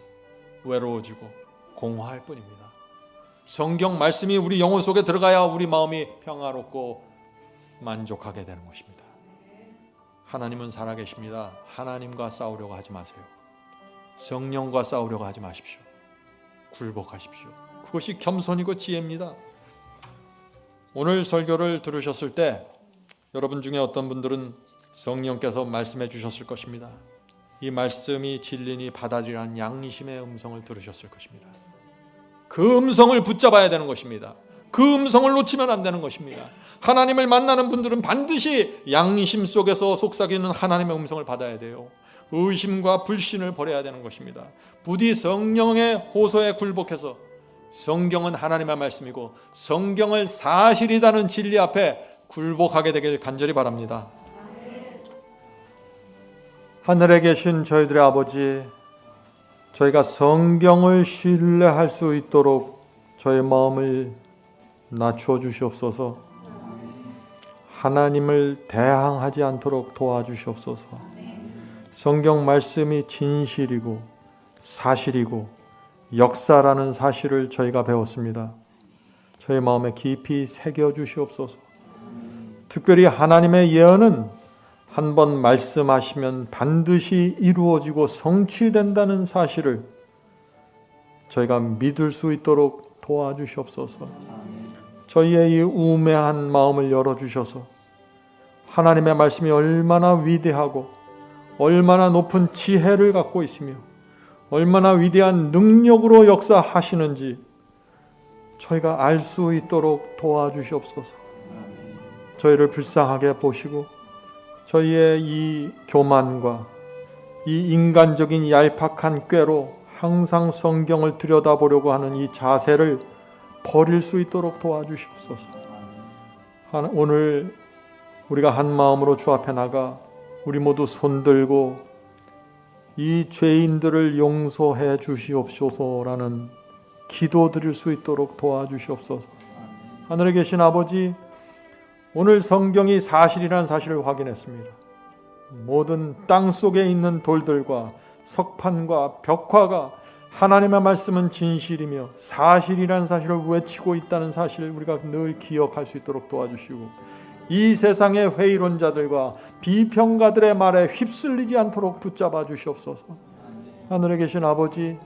외로워지고 공허할 뿐입니다. 성경 말씀이 우리 영혼 속에 들어가야 우리 마음이 평화롭고 만족하게 되는 것입니다. 하나님은 살아계십니다. 하나님과 싸우려고 하지 마세요. 성령과 싸우려고 하지 마십시오. 굴복하십시오. 그것이 겸손이고 지혜입니다. 오늘 설교를 들으셨을 때 여러분 중에 어떤 분들은 성령께서 말씀해 주셨을 것입니다. 이 말씀이 진리니 받아들이라는 양심의 음성을 들으셨을 것입니다. 그 음성을 붙잡아야 되는 것입니다. 그 음성을 놓치면 안 되는 것입니다. 하나님을 만나는 분들은 반드시 양심 속에서 속삭이는 하나님의 음성을 받아야 돼요. 의심과 불신을 버려야 되는 것입니다. 부디 성령의 호소에 굴복해서 성경은 하나님의 말씀이고 성경을 사실이라는 진리 앞에 굴복하게 되길 간절히 바랍니다. 하늘에 계신 저희들의 아버지, 저희가 성경을 신뢰할 수 있도록 저의 마음을 낮추어 주시옵소서. 하나님을 대항하지 않도록 도와주시옵소서. 성경 말씀이 진실이고 사실이고 역사라는 사실을 저희가 배웠습니다. 저희 마음에 깊이 새겨 주시옵소서. 특별히 하나님의 예언은 한번 말씀하시면 반드시 이루어지고 성취된다는 사실을 저희가 믿을 수 있도록 도와주시옵소서. 저희의 이 우매한 마음을 열어주셔서 하나님의 말씀이 얼마나 위대하고 얼마나 높은 지혜를 갖고 있으며 얼마나 위대한 능력으로 역사하시는지 저희가 알 수 있도록 도와주시옵소서. 저희를 불쌍하게 보시고 저희의 이 교만과 이 인간적인 얄팍한 꾀로 항상 성경을 들여다보려고 하는 이 자세를 버릴 수 있도록 도와주시옵소서. 오늘 우리가 한 마음으로 주 앞에 나가 우리 모두 손들고 이 죄인들을 용서해 주시옵소서라는 기도 드릴 수 있도록 도와주시옵소서. 하늘에 계신 아버지, 오늘 성경이 사실이라는 사실을 확인했습니다. 모든 땅 속에 있는 돌들과 석판과 벽화가 하나님의 말씀은 진실이며 사실이라는 사실을 외치고 있다는 사실을 우리가 늘 기억할 수 있도록 도와주시고, 이 세상의 회의론자들과 비평가들의 말에 휩쓸리지 않도록 붙잡아 주시옵소서. 하늘에 계신 아버지,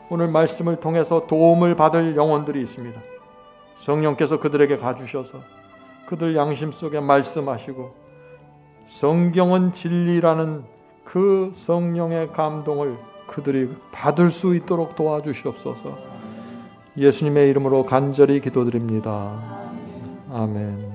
오늘 말씀을 통해서 도움을 받을 영혼들이 있습니다. 성령께서 그들에게 가주셔서 그들 양심 속에 말씀하시고 성경은 진리라는 그 성령의 감동을 그들이 받을 수 있도록 도와주시옵소서. 예수님의 이름으로 간절히 기도드립니다. 아멘.